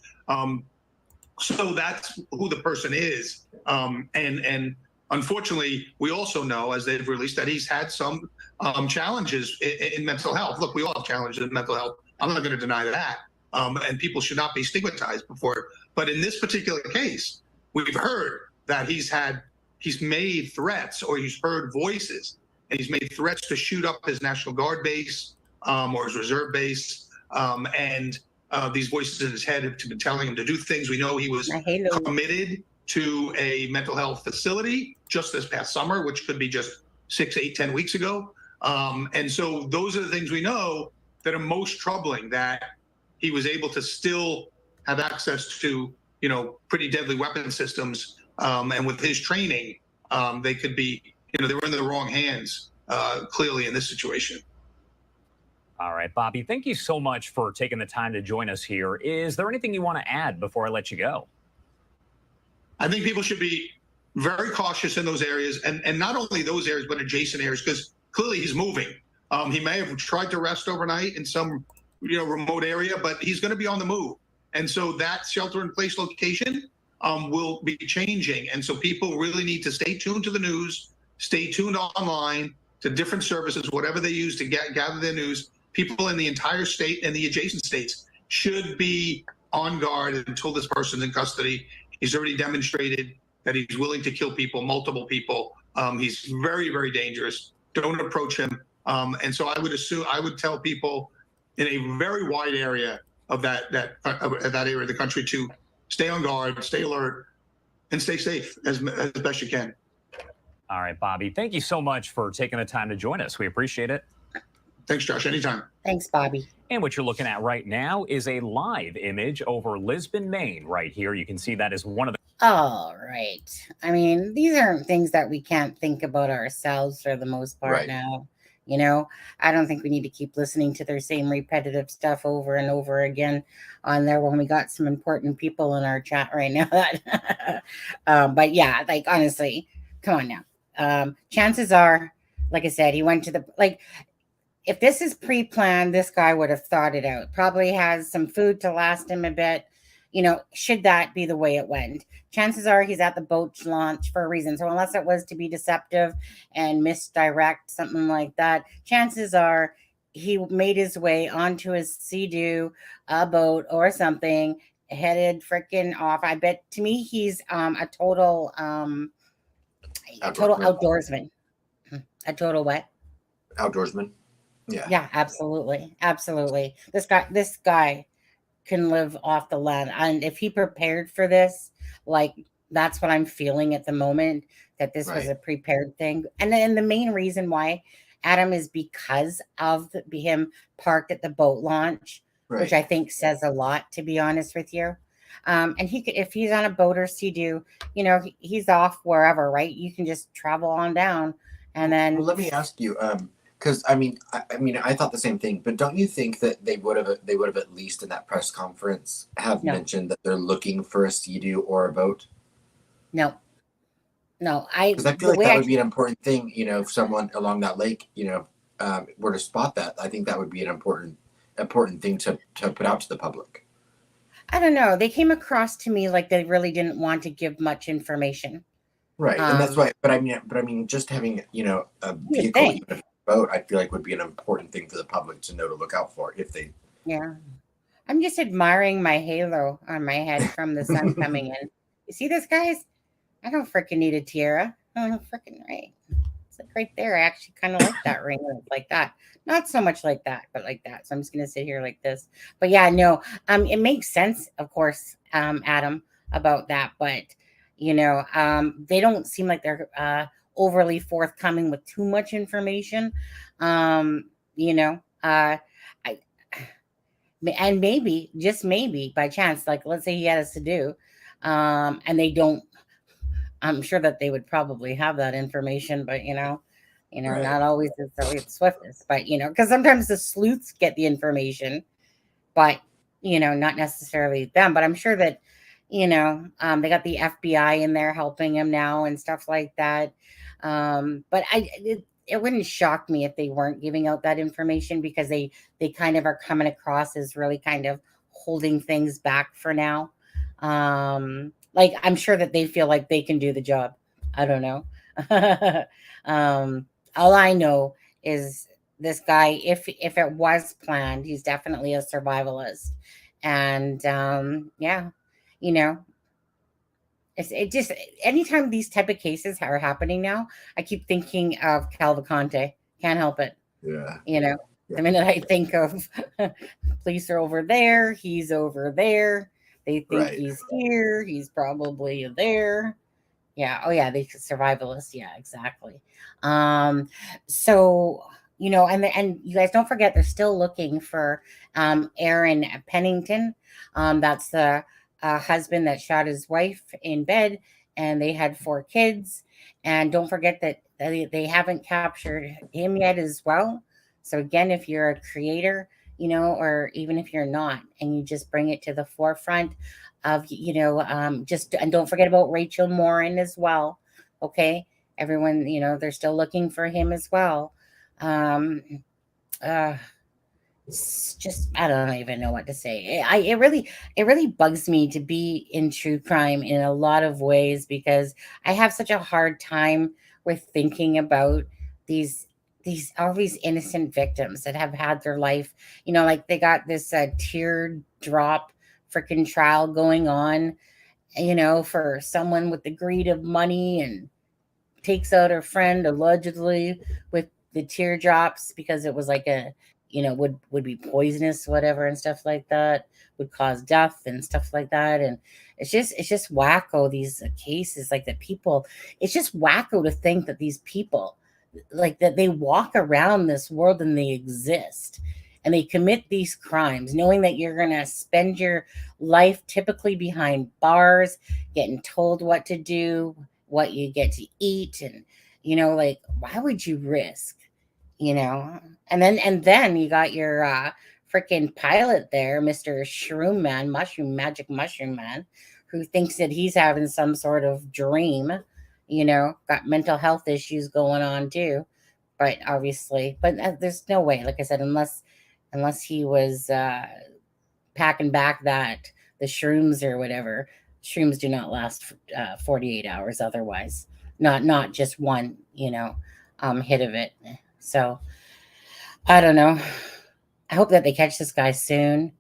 So that's who the person is. And unfortunately, we also know, as they've released, that he's had some challenges in mental health. Look, we all have challenges in mental health. I'm not going to deny that. And people should not be stigmatized before. But in this particular case, we've heard that he's made threats, or he's heard voices, and he's made threats to shoot up his National Guard base or his reserve base. And these voices in his head have been telling him to do things. We know he was committed to a mental health facility just this past summer, which could be just 6, 8, 10 weeks ago. And so those are the things we know that are most troubling, that he was able to still have access to, you know, pretty deadly weapon systems. And with his training, they could be, you know, they were in the wrong hands, clearly in this situation. All right, Bobby, thank you so much for taking the time to join us here. Is there anything you want to add before I let you go? I think people should be very cautious in those areas, and not only those areas, but adjacent areas, because clearly he's moving. He may have tried to rest overnight in some, you know, remote area, but he's going to be on the move. And so that shelter-in-place location will be changing. And so people really need to stay tuned to the news, stay tuned online to different services, whatever they use to gather their news. People in the entire state and the adjacent states should be on guard until this person's in custody. He's already demonstrated that he's willing to kill people, multiple people. He's very, very dangerous. Don't approach him. And so I would tell people in a very wide area of that area of the country to stay on guard, stay alert, and stay safe as best you can. All right, Bobby, thank you so much for taking the time to join us. We appreciate it. Thanks, Josh. Anytime. Thanks, Bobby. And what you're looking at right now is a live image over Lisbon, Maine. Right here, you can see that is one of the... All right. I mean, these aren't things that we can't think about ourselves for the most part now. You know, I don't think we need to keep listening to their same repetitive stuff over and over again on there when we got some important people in our chat right now. But yeah, like, honestly, come on now. Chances are, like I said, he went to the, like, if this is pre-planned, this guy would have thought it out. Probably has some food to last him a bit. You know, should that be the way it went? Chances are he's at the boat launch for a reason. So unless it was to be deceptive and misdirect, something like that, chances are he made his way onto his Sea-Doo, a boat or something, headed freaking off. I bet, to me, he's a total outdoorsman. A total what? Outdoorsman. Yeah, absolutely. Absolutely. This guy can live off the land. And if he prepared for this, like that's what I'm feeling at the moment, that this was a prepared thing. And then the main reason why, Adam, is because of him parked at the boat launch, which I think says a lot, to be honest with you. And he could, if he's on a boat or Sea-Doo, you know, he's off wherever, right? You can just travel on down, and then. Well, let me ask you, because I mean, I thought the same thing, but don't you think that they would have at least in that press conference have mentioned that they're looking for a Sea-Doo or a boat? No, because I feel like that would be an important thing. You know, if someone along that lake, you know, were to spot that, I think that would be an important thing to put out to the public. I don't know. They came across to me like they really didn't want to give much information. Right, and that's why. But I mean, just having, you know, a vehicle, even if a boat, I feel like would be an important thing for the public to know to look out for if they. Yeah, I'm just admiring my halo on my head from the sun coming in. You see this, guys? I don't freaking need a tiara. Oh, freaking right. It's like right there. I actually kind of like that ring, like that. Not so much like that, but like that. So I'm just gonna sit here like this. But yeah, no. It makes sense, of course, Adam, about that. But you know, they don't seem like they're overly forthcoming with too much information. You know, and maybe, just maybe by chance, like let's say he had us to do, and they don't. I'm sure that they would probably have that information, but you know, not always the swiftest. But you know, because sometimes the sleuths get the information, but you know, not necessarily them. But I'm sure that you know, they got the FBI in there helping him now and stuff like that. But it wouldn't shock me if they weren't giving out that information, because they kind of are coming across as really kind of holding things back for now. Like I'm sure that they feel like they can do the job. I don't know. All I know is this guy, if it was planned, he's definitely a survivalist. And yeah, you know, it just, anytime these type of cases are happening now, I keep thinking of Calvaconte. Can't help it. Yeah. You know, the minute I think of police are over there, he's over there. They think he's here. He's probably there. Yeah. Oh yeah. They survivalists. Yeah, exactly. So, you know, and you guys don't forget, they're still looking for Aaron Pennington. That's the husband that shot his wife in bed, and they had 4 kids. And don't forget that they haven't captured him yet as well. So again, if you're a creator, you know, or even if you're not, and you just bring it to the forefront of, you know, and don't forget about Rachel Morin as well. Okay. Everyone, you know, they're still looking for him as well. It's just, I don't even know what to say. It really bugs me to be in true crime in a lot of ways, because I have such a hard time with thinking about all these innocent victims that have had their life, you know, like they got this teardrop freaking trial going on, you know, for someone with the greed of money, and takes out her friend allegedly with the teardrops because it was like a, you know, would be poisonous, whatever, and stuff like that, would cause death and stuff like that. And it's just wacko, these cases, like that people, it's just wacko to think that these people, like that they walk around this world and they exist and they commit these crimes knowing that you're going to spend your life typically behind bars, getting told what to do, what you get to eat. And, you know, like, why would you risk, you know? And then you got your freaking pilot there, Mr. Shroom Man, Magic Mushroom Man, who thinks that he's having some sort of dream, you know, got mental health issues going on too. But obviously, there's no way, like I said, unless he was packing back the shrooms or whatever. Shrooms do not last 48 hours otherwise. Not just one, you know, hit of it. So I don't know. I hope that they catch this guy soon.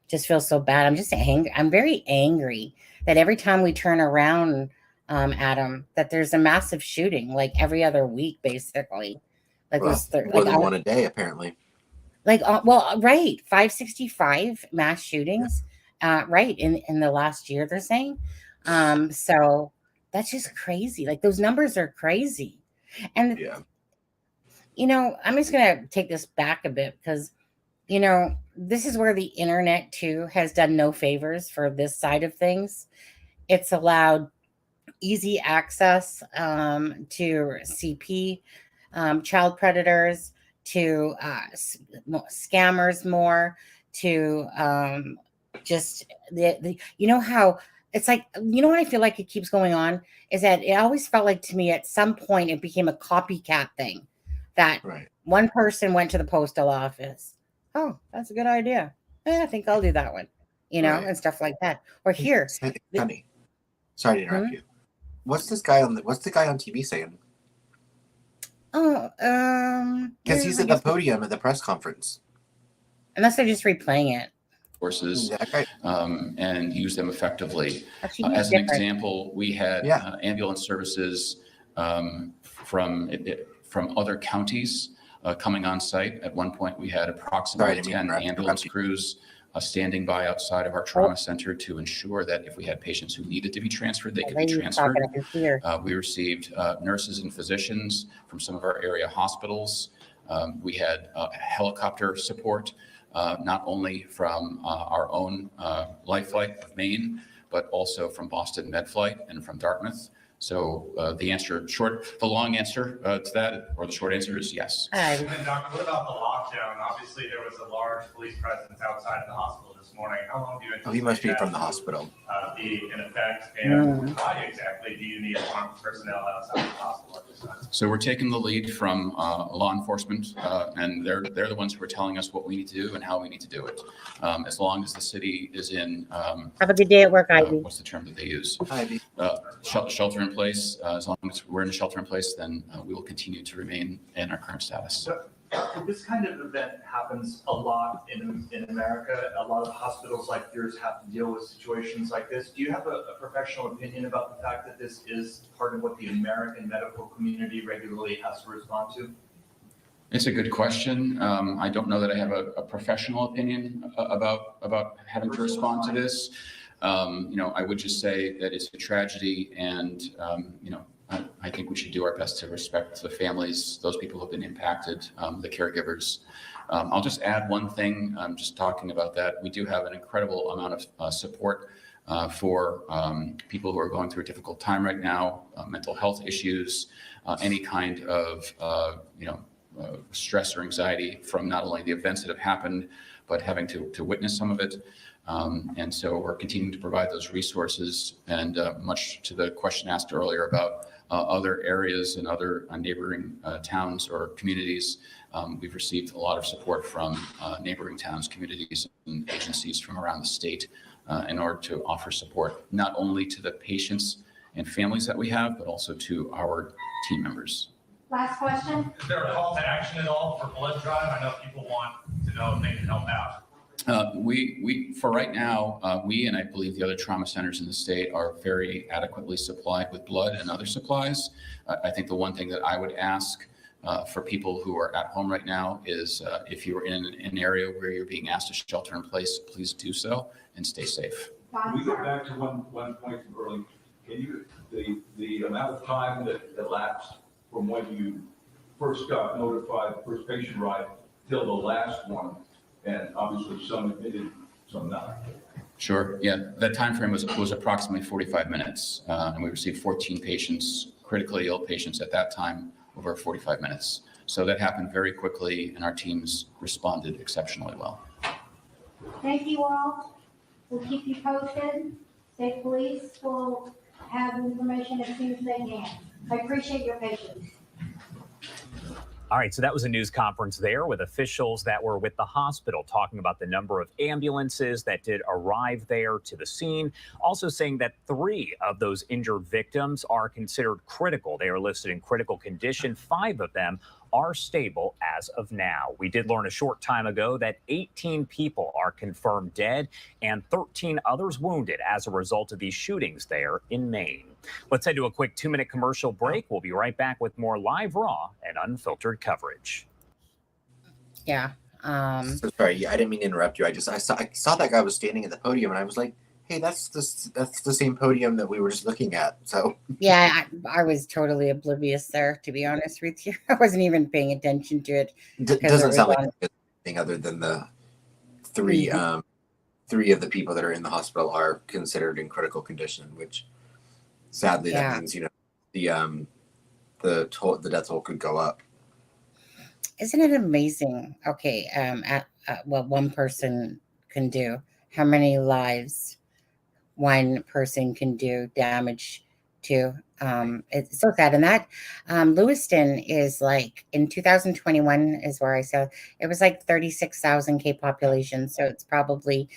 Just feel so bad. I'm just angry. I'm very angry that every time we turn around, Adam, that there's a massive shooting like every other week, basically. Like more than one a day, apparently. Like, well, right, 565 mass shootings, right, in the last year, they're saying. So that's just crazy. Like, those numbers are crazy. And, Yeah. I'm just gonna take this back a bit because, this is where the internet too has done no favors for this side of things. It's allowed easy access to CP, child predators, to scammers more, to just how it's like, what I feel like it keeps going on is that it always felt like to me at some point it became a copycat thing that one person went to the postal office. Oh, that's a good idea. I think I'll do that one, and stuff like that. Or here, Honey, sorry to interrupt you. What's the guy on TV saying? Because he's at the podium at the press conference. Unless they're just replaying it. Forces and use them effectively. As an example, we had ambulance services from other counties coming on site. At one point, we had approximately 10 ambulance crews standing by outside of our trauma center to ensure that if we had patients who needed to be transferred, they could be transferred. We received nurses and physicians from some of our area hospitals. We had helicopter support, not only from our own Life Flight of Maine, but also from Boston MedFlight and from Dartmouth. So the long answer to that, or the short answer is yes. And then, Doctor, what about the lockdown? Obviously, there was a large police presence outside of the hospital this morning. How long do you anticipate he must be from the hospital. Be in effect, and why exactly do you need armed personnel outside the hospital at this time? So we're taking the lead from law enforcement, and they're the ones who are telling us what we need to do and how we need to do it. As long as the city is in have a good day at work, Ivy. What's the term that they use? Ivy. Shelter in place. As long as we're in a shelter in place, then we will continue to remain in our current status. So, this kind of event happens a lot in America. A lot of hospitals like yours have to deal with situations like this. Do you have a professional opinion about the fact that this is part of what the American medical community regularly has to respond to? It's a good question. I don't know that I have a professional opinion about having to respond to this. I would just say that it's a tragedy, and I think we should do our best to respect the families, those people who have been impacted, the caregivers. I'll just add one thing. Just talking about that, we do have an incredible amount of support for people who are going through a difficult time right now, mental health issues, any kind of stress or anxiety from not only the events that have happened, but having to witness some of it. And so we're continuing to provide those resources. And much to the question asked earlier about other areas and other neighboring towns or communities, we've received a lot of support from neighboring towns, communities, and agencies from around the state in order to offer support not only to the patients and families that we have, but also to our team members. Last question. Is there a call to action at all for blood drive? I know people want to know if they can help out. We for right now, we and I believe the other trauma centers in the state are very adequately supplied with blood and other supplies. I think the one thing that I would ask for people who are at home right now is if you're in an area where you're being asked to shelter in place, please do so and stay safe. Can we go back to one point from earlier? Can you, the amount of time that elapsed from when you first got notified, first patient arrived, till the last one? And obviously some admitted, some not. Sure. Yeah, that time frame was approximately 45 minutes, and we received 14 patients, critically ill patients at that time, over 45 minutes. So that happened very quickly, and our teams responded exceptionally well. Thank you all. We'll keep you posted. State Police will have information as soon as they can. I appreciate your patience. All right, so that was a news conference there with officials that were with the hospital talking about the number of ambulances that did arrive there to the scene. Also saying that 3 of those injured victims are considered critical. They are listed in critical condition. 5 of them are stable as of now. We did learn a short time ago that 18 people are confirmed dead and 13 others wounded as a result of these shootings there in Maine. Let's head to a quick 2-minute commercial break. We'll be right back with more live, raw, and unfiltered coverage. Yeah, So sorry, I didn't mean to interrupt you. I saw that guy was standing at the podium, and I was like, "Hey, that's the same podium that we were just looking at." So yeah, I was totally oblivious there, to be honest with you. I wasn't even paying attention to it doesn't sound like anything other than the three Mhm. three of the people that are in the hospital are considered in critical condition, which sadly that Yeah. means the death toll could go up. Isn't it amazing? Okay, at what one person can do, how many lives one person can do damage to. It's so sad. And that Lewiston is like in 2021 is where I saw it was like 36,000 K population. So it's probably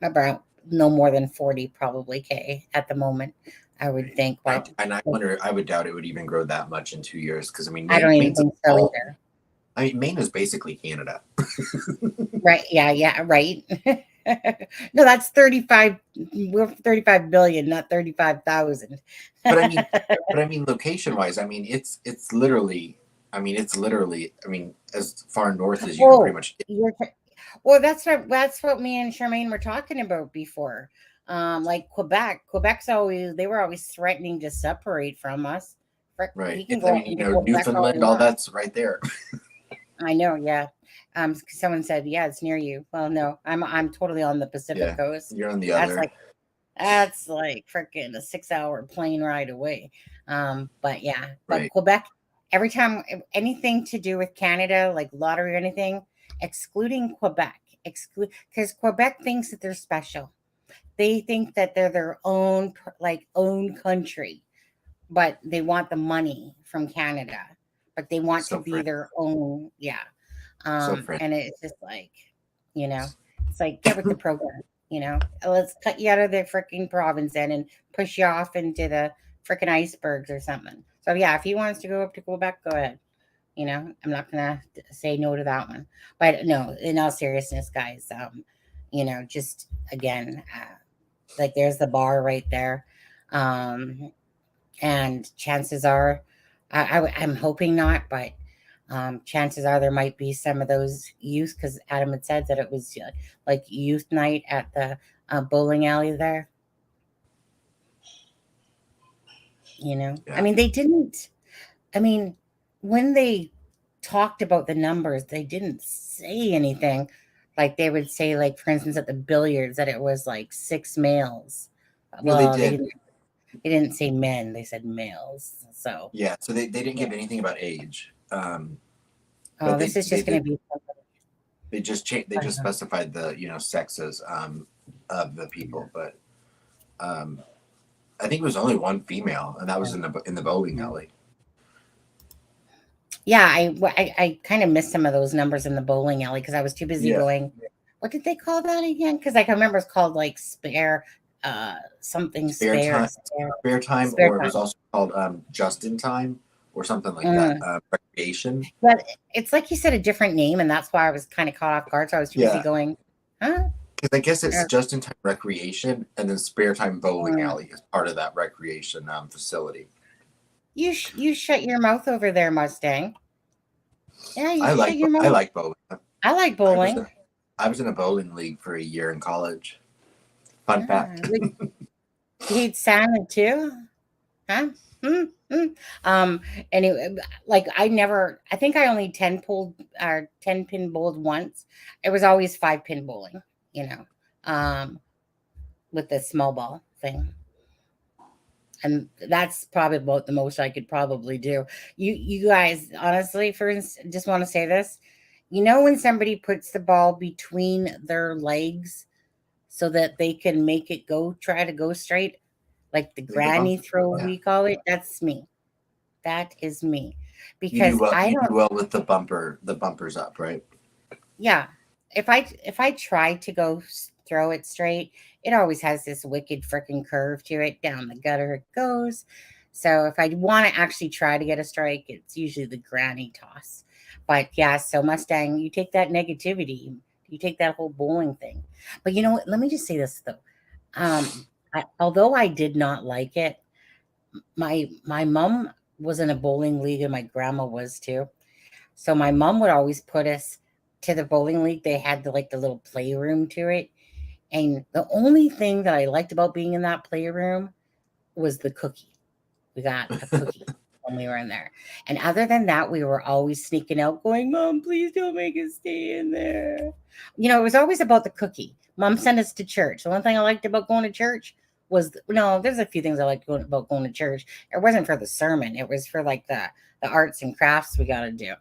about no more than 40 probably K at the moment, I would think. Well, And I wonder, I would doubt it would even grow that much in 2 years because I mean, I don't even Maine's think so either. I mean, Maine is basically Canada. Right. Yeah. Right. No, that's 35. We're 35 billion, not 35,000. But I mean, location wise, I mean, it's literally, I mean, as far north as you can pretty much get. Well, that's what me and Charmaine were talking about before. Like Quebec's they were always threatening to separate from us. Right. We can I go mean, Newfoundland, all that's right there. I know, yeah. Someone said, "Yeah, it's near you." Well, no, I'm totally on the Pacific Coast. You're on the That's other. that's like freaking a 6-hour plane ride away. But yeah, but Right. Quebec, every time anything to do with Canada, like lottery or anything, excluding Quebec, because Quebec thinks that they're special. They think that they're their own own country, but they want the money from Canada, but they want to be their own. Yeah. And it's just like, it's like get with the program, let's cut you out of the freaking province and push you off into the freaking icebergs or something. So yeah, if he wants to go up to Quebec, go ahead. I'm not gonna say no to that one. But no, in all seriousness, guys, just again, like there's the bar right there. And chances are, I'm hoping not, but chances are there might be some of those youth, because Adam had said that it was like youth night at the bowling alley there. I mean, they didn't. I mean, when they talked about the numbers, they didn't say anything. Like they would say, like for instance, at the billiards, that it was like 6 males. No, Well, they did. They didn't say men; they said males. So yeah, so they didn't give anything about age. Oh, this is just going to be. They just specified the sexes of the people, but I think it was only one female, and that was in the bowling alley. Yeah, I kind of missed some of those numbers in the bowling alley because I was too busy going. What did they call that again? Because I can remember it's called like spare something spare time, or it was also called just in time or something like that. Recreation. But it's like you said a different name, and that's why I was kind of caught off guard. So I was too busy going, huh? Because I guess it's just in time recreation, and then spare time bowling alley is part of that recreation facility. You shut your mouth over there, Mustang. Yeah, I like bowling. I like bowling. I was in a bowling league for a year in college. Fun fact. You hate Santa too? Huh? Anyway, like I think I only 10 pin bowled once. It was always 5-pin bowling, with the small ball thing. And that's probably about the most I could probably do. You guys, honestly, just want to say this. When somebody puts the ball between their legs so that they can make it try to go straight, like the granny throw, we call it. That's me. That is me. Because you do well with the bumpers up, right? Yeah. If I try to go throw it straight, it always has this wicked freaking curve to it. Down the gutter it goes. So if I want to actually try to get a strike, it's usually the granny toss. But yeah, so Mustang, you take that negativity, you take that whole bowling thing. But you know what? Let me just say this though. Although I did not like it, my mom was in a bowling league and my grandma was too. So my mom would always put us to the bowling league, they had the little playroom to it. And the only thing that I liked about being in that playroom was the cookie. We got a cookie when we were in there. And other than that, we were always sneaking out going, Mom, please don't make us stay in there. It was always about the cookie. Mom sent us to church. The one thing I liked about going to church was, there's a few things I liked about going to church. It wasn't for the sermon. It was for like the arts and crafts we got to do.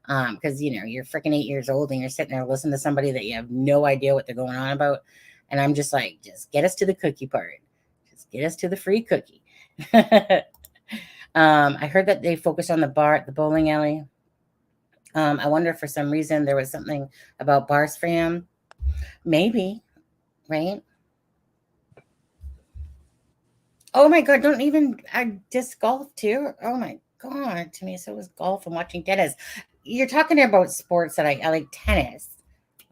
Because, you're freaking 8 years old and you're sitting there listening to somebody that you have no idea what they're going on about. And I'm just like, just get us to the cookie part. Just get us to the free cookie. I heard that they focused on the bar at the bowling alley. I wonder if for some reason there was something about bars for him. Maybe, right? Oh my God, I disc golf too. Oh my God, to me, so was golf and watching tennis. You're talking about sports that I like tennis.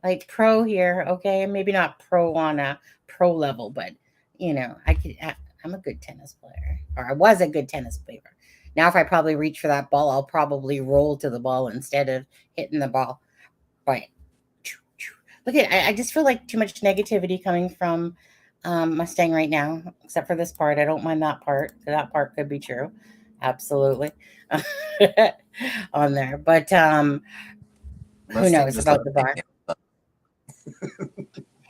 Like pro here, okay, maybe not pro on a pro level, but I'm a good tennis player, or I was a good tennis player. Now, if I probably reach for that ball, I'll probably roll to the ball instead of hitting the ball. But look I just feel like too much negativity coming from Mustang right now, except for this part. I don't mind that part. That part could be true, absolutely, on there. But who knows about the bar?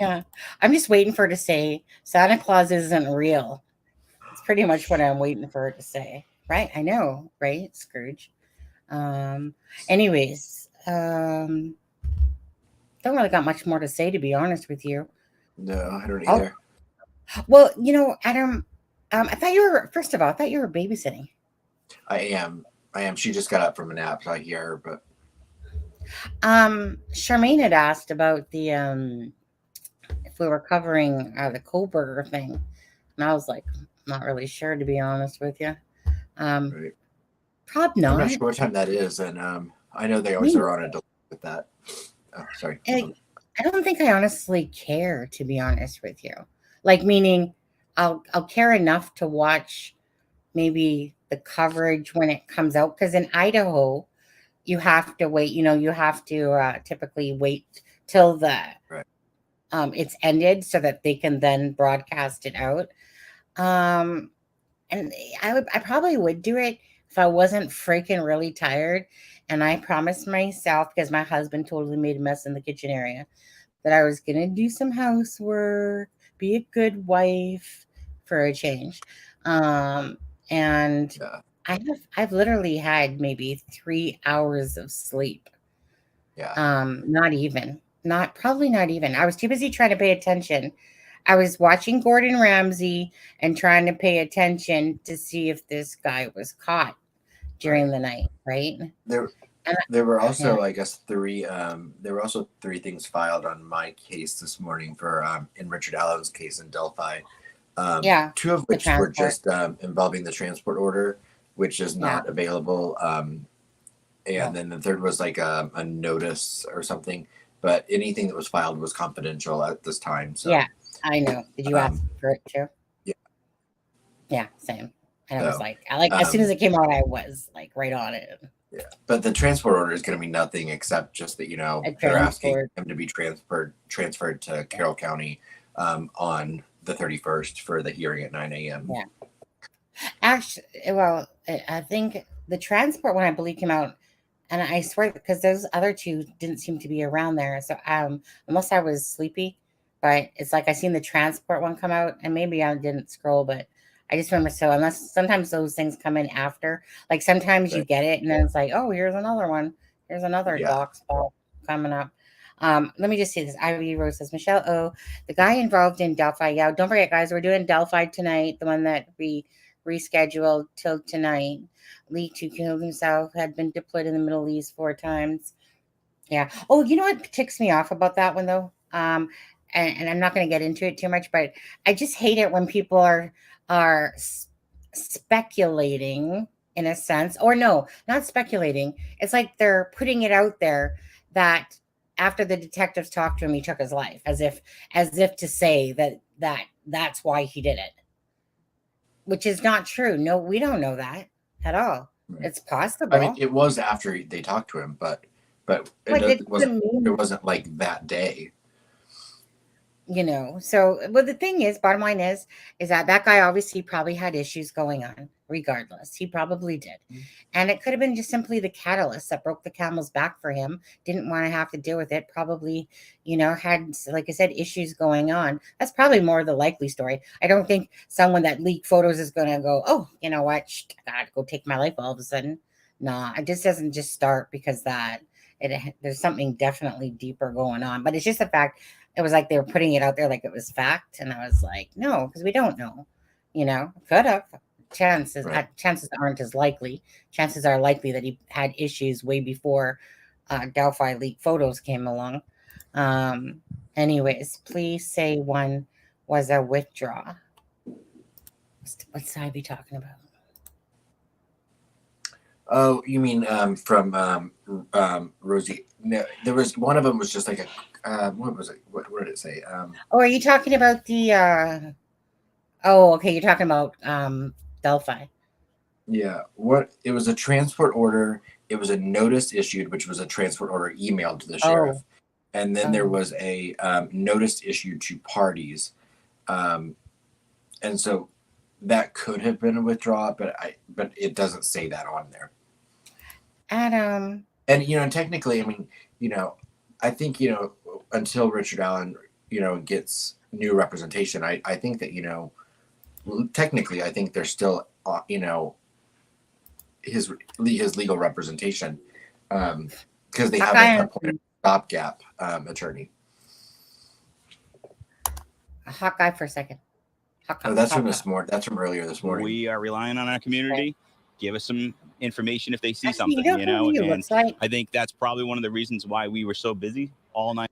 Yeah, I'm just waiting for her to say Santa Claus isn't real. It's pretty much what I'm waiting for her to say. Right? I know, right, Scrooge? Anyways, don't really got much more to say, to be honest with you. No, I don't either. Well, Adam, I thought you were, first of all, I thought you were babysitting. I am. She just got up from a nap, so I hear her, but. Charmaine had asked about the, if we were covering the Kohlberger thing. And I was like, not really sure, to be honest with you. Right. Probably not. I'm not sure what time that is, and I know they always are on a delay with that. Oh, sorry. I don't think I honestly care, to be honest with you. Like, meaning I'll care enough to watch maybe the coverage when it comes out, because in Idaho you have to wait. You have to typically wait till the it's ended so that they can then broadcast it out. And I probably would do it if I wasn't freaking really tired. And I promised myself, because my husband totally made a mess in the kitchen area, that I was going to do some housework, be a good wife for a change. And I've literally had maybe 3 hours of sleep. Yeah. Probably not even. I was too busy trying to pay attention. I was watching Gordon Ramsay and trying to pay attention to see if this guy was caught during the night, right? There were also, I guess, three things filed on my case this morning for in Richard Allen's case in Delphi. Two of which were just involving the transport order, which is not available. And then the third was like a notice or something. But anything that was filed was confidential at this time. So yeah, I know. Did you ask for it too? Yeah. Yeah, same. And I was like, as soon as it came out, I was like right on it. Yeah, but the transport order is going to be nothing except just that they're asking him to be transferred to Carroll County on the 31st for the hearing at 9 a.m. Yeah. Actually, well, I think the transport one, I believe, came out, and I swear, because those other two didn't seem to be around there. So unless I was sleepy, but it's like I seen the transport one come out, and maybe I didn't scroll, but I just remember. So unless sometimes those things come in after, like sometimes you get it and then it's like, oh, here's another one. Here's another doc spot coming up. Let me just see this. Ivy Rose says, Michelle, the guy involved in Delphi. Yeah, don't forget, guys, we're doing Delphi tonight. The one that we rescheduled till tonight. Lee, who killed himself, had been deployed in the Middle East 4 times. Yeah. Oh, you know what ticks me off about that one, though? And I'm not going to get into it too much, but I just hate it when people are speculating, in a sense, or no, not speculating. It's like they're putting it out there that after the detectives talked to him, he took his life, as if to say that's why he did it, which is not true. No, we don't know that at all. Right. It's possible. I mean, it was after they talked to him, but but it wasn't like that day. So, well, the thing is, bottom line is that guy obviously probably had issues going on regardless. He probably did. And it could have been just simply the catalyst that broke the camel's back for him. Didn't want to have to deal with it. Probably, had, like I said, issues going on. That's probably more the likely story. I don't think someone that leaked photos is going to go, oh, you know what? I got to go take my life all of a sudden. Nah, it just doesn't just start because that. There's something definitely deeper going on. But it's just the fact. It was like they were putting it out there like it was fact. And I was like, no, because we don't know. Could have. Chances aren't as likely. Chances are likely that he had issues way before Delphi leaked photos came along. Anyways, please say one was a withdraw. What side are we talking about? Oh, you mean from Rosie? No, there was one of them was just like a what was it? What did it say? Are you talking about the? Oh, okay. You're talking about Delphi. Yeah. It was a transport order. It was a notice issued, which was a transport order emailed to the sheriff, and then there was a notice issued to parties, and so that could have been a withdrawal, but it doesn't say that on there. Adam. And technically, I mean, I think until Richard Allen gets new representation, I think that technically I think there's still his legal representation because they haven't appointed a stopgap attorney. A hot guy for a second. That's from this morning. That's from earlier this morning. We are relying on our community. Okay. Give us some information if they see something, and I think that's probably one of the reasons why we were so busy all night.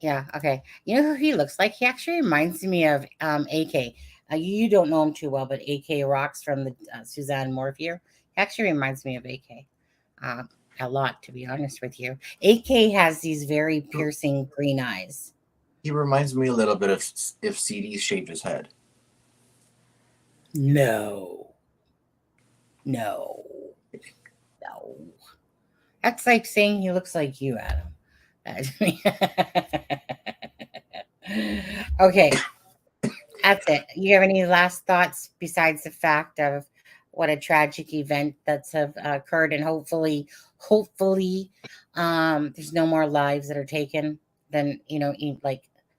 Yeah. Okay. You know who he looks like? He actually reminds me of AK. You don't know him too well, but AK Rocks from the Suzanne Morphier. He actually reminds me of AK a lot, to be honest with you. AK has these very piercing green eyes. He reminds me a little bit of if CD shaved his head. No. That's like saying he looks like you, Adam. Okay. That's it. You have any last thoughts besides the fact of what a tragic event that's occurred, and hopefully there's no more lives that are taken than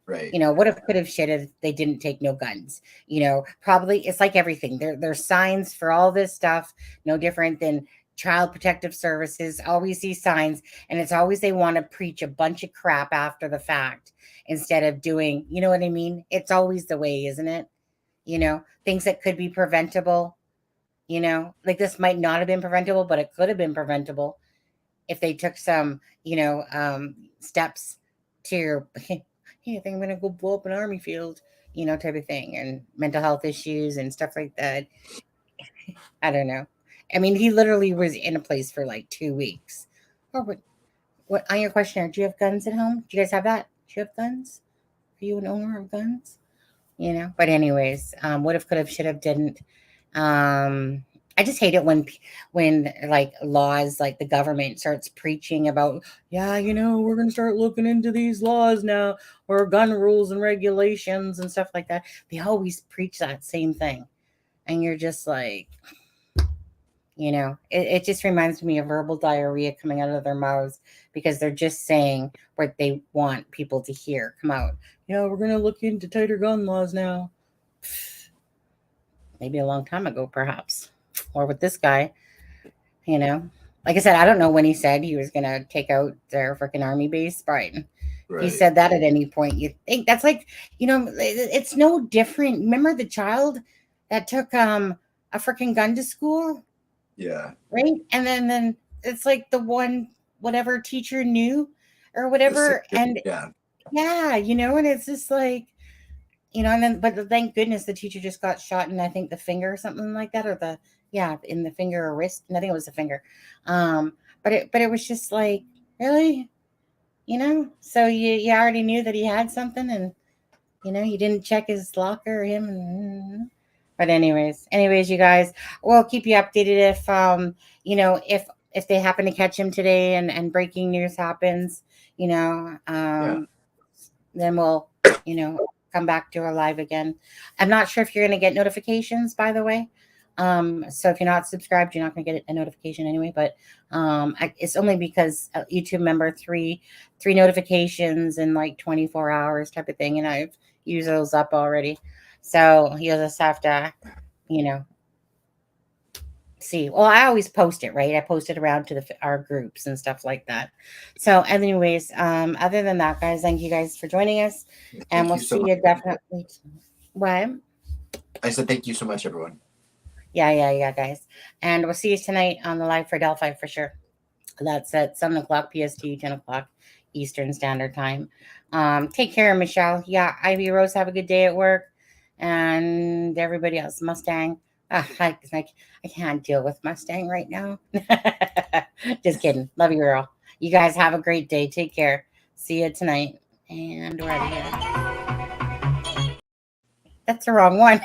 right. What if, could have, should have, they didn't take no guns. Probably it's like everything. There's signs for all this stuff, no different than Child Protective Services. Always these signs, and it's always they want to preach a bunch of crap after the fact instead of doing, you know what I mean? It's always the way, isn't it? Things that could be preventable, like this might not have been preventable, but it could have been preventable if they took some, steps to, hey, I think I'm going to go blow up an army field, type of thing, and mental health issues and stuff like that. I don't know. I mean, he literally was in a place for like 2 weeks. Oh, but what on your questionnaire? Do you have guns at home? Do you guys have that? Do you have guns? Are you an owner of guns? But anyways, what if, could have, should have, didn't. I just hate it when like laws, like the government starts preaching about, we're going to start looking into these laws now, or gun rules and regulations and stuff like that. They always preach that same thing. And you're just like, it just reminds me of verbal diarrhea coming out of their mouths because they're just saying what they want people to hear come out. We're going to look into tighter gun laws now. Maybe a long time ago, perhaps. Or with this guy, like I said, I don't know when he said he was going to take out their freaking army base, right? He said that at any point. You think that's like, it's no different. Remember the child that took a freaking gun to school? Yeah. Right. And then it's like the one, whatever teacher knew or whatever. And and it's just like, and then, but thank goodness the teacher just got shot in, I think, the finger or something like that, or in the finger or wrist. And I think it was the finger. But it was just like, really, so you already knew that he had something, and, you didn't check his locker or him. But anyways, you guys, we'll keep you updated if if they happen to catch him today and breaking news happens, then we'll, come back to our live again. I'm not sure if you're going to get notifications, by the way. So if you're not subscribed, you're not going to get a notification anyway, but it's only because YouTube member three notifications in like 24 hours type of thing. And I've used those up already. So you'll just have to, see. Well, I always post it, right? I post it around to our groups and stuff like that. So anyways, other than that, guys, thank you guys for joining us. And we'll see you definitely. What? I said thank you so much, everyone. Yeah, guys. And we'll see you tonight on the live for Delphi for sure. That's at 7 o'clock PST, 10 o'clock Eastern Standard Time. Take care, Michelle. Yeah, Ivy Rose, have a good day at work. And everybody else, Mustang. I can't deal with Mustang right now. Just kidding. Love you, girl. You guys have a great day. Take care. See you tonight. And we're out of here. That's the wrong one.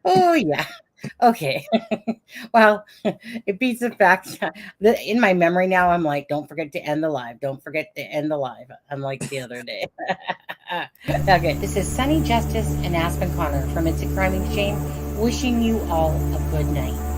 Oh, yeah. Okay. Well, it beats the fact that in my memory now, I'm like, don't forget to end the live. Don't forget to end the live. Unlike the other day. Okay. This is Sunny Justice and Aspen Connor from It's a Crime and Shame, wishing you all a good night.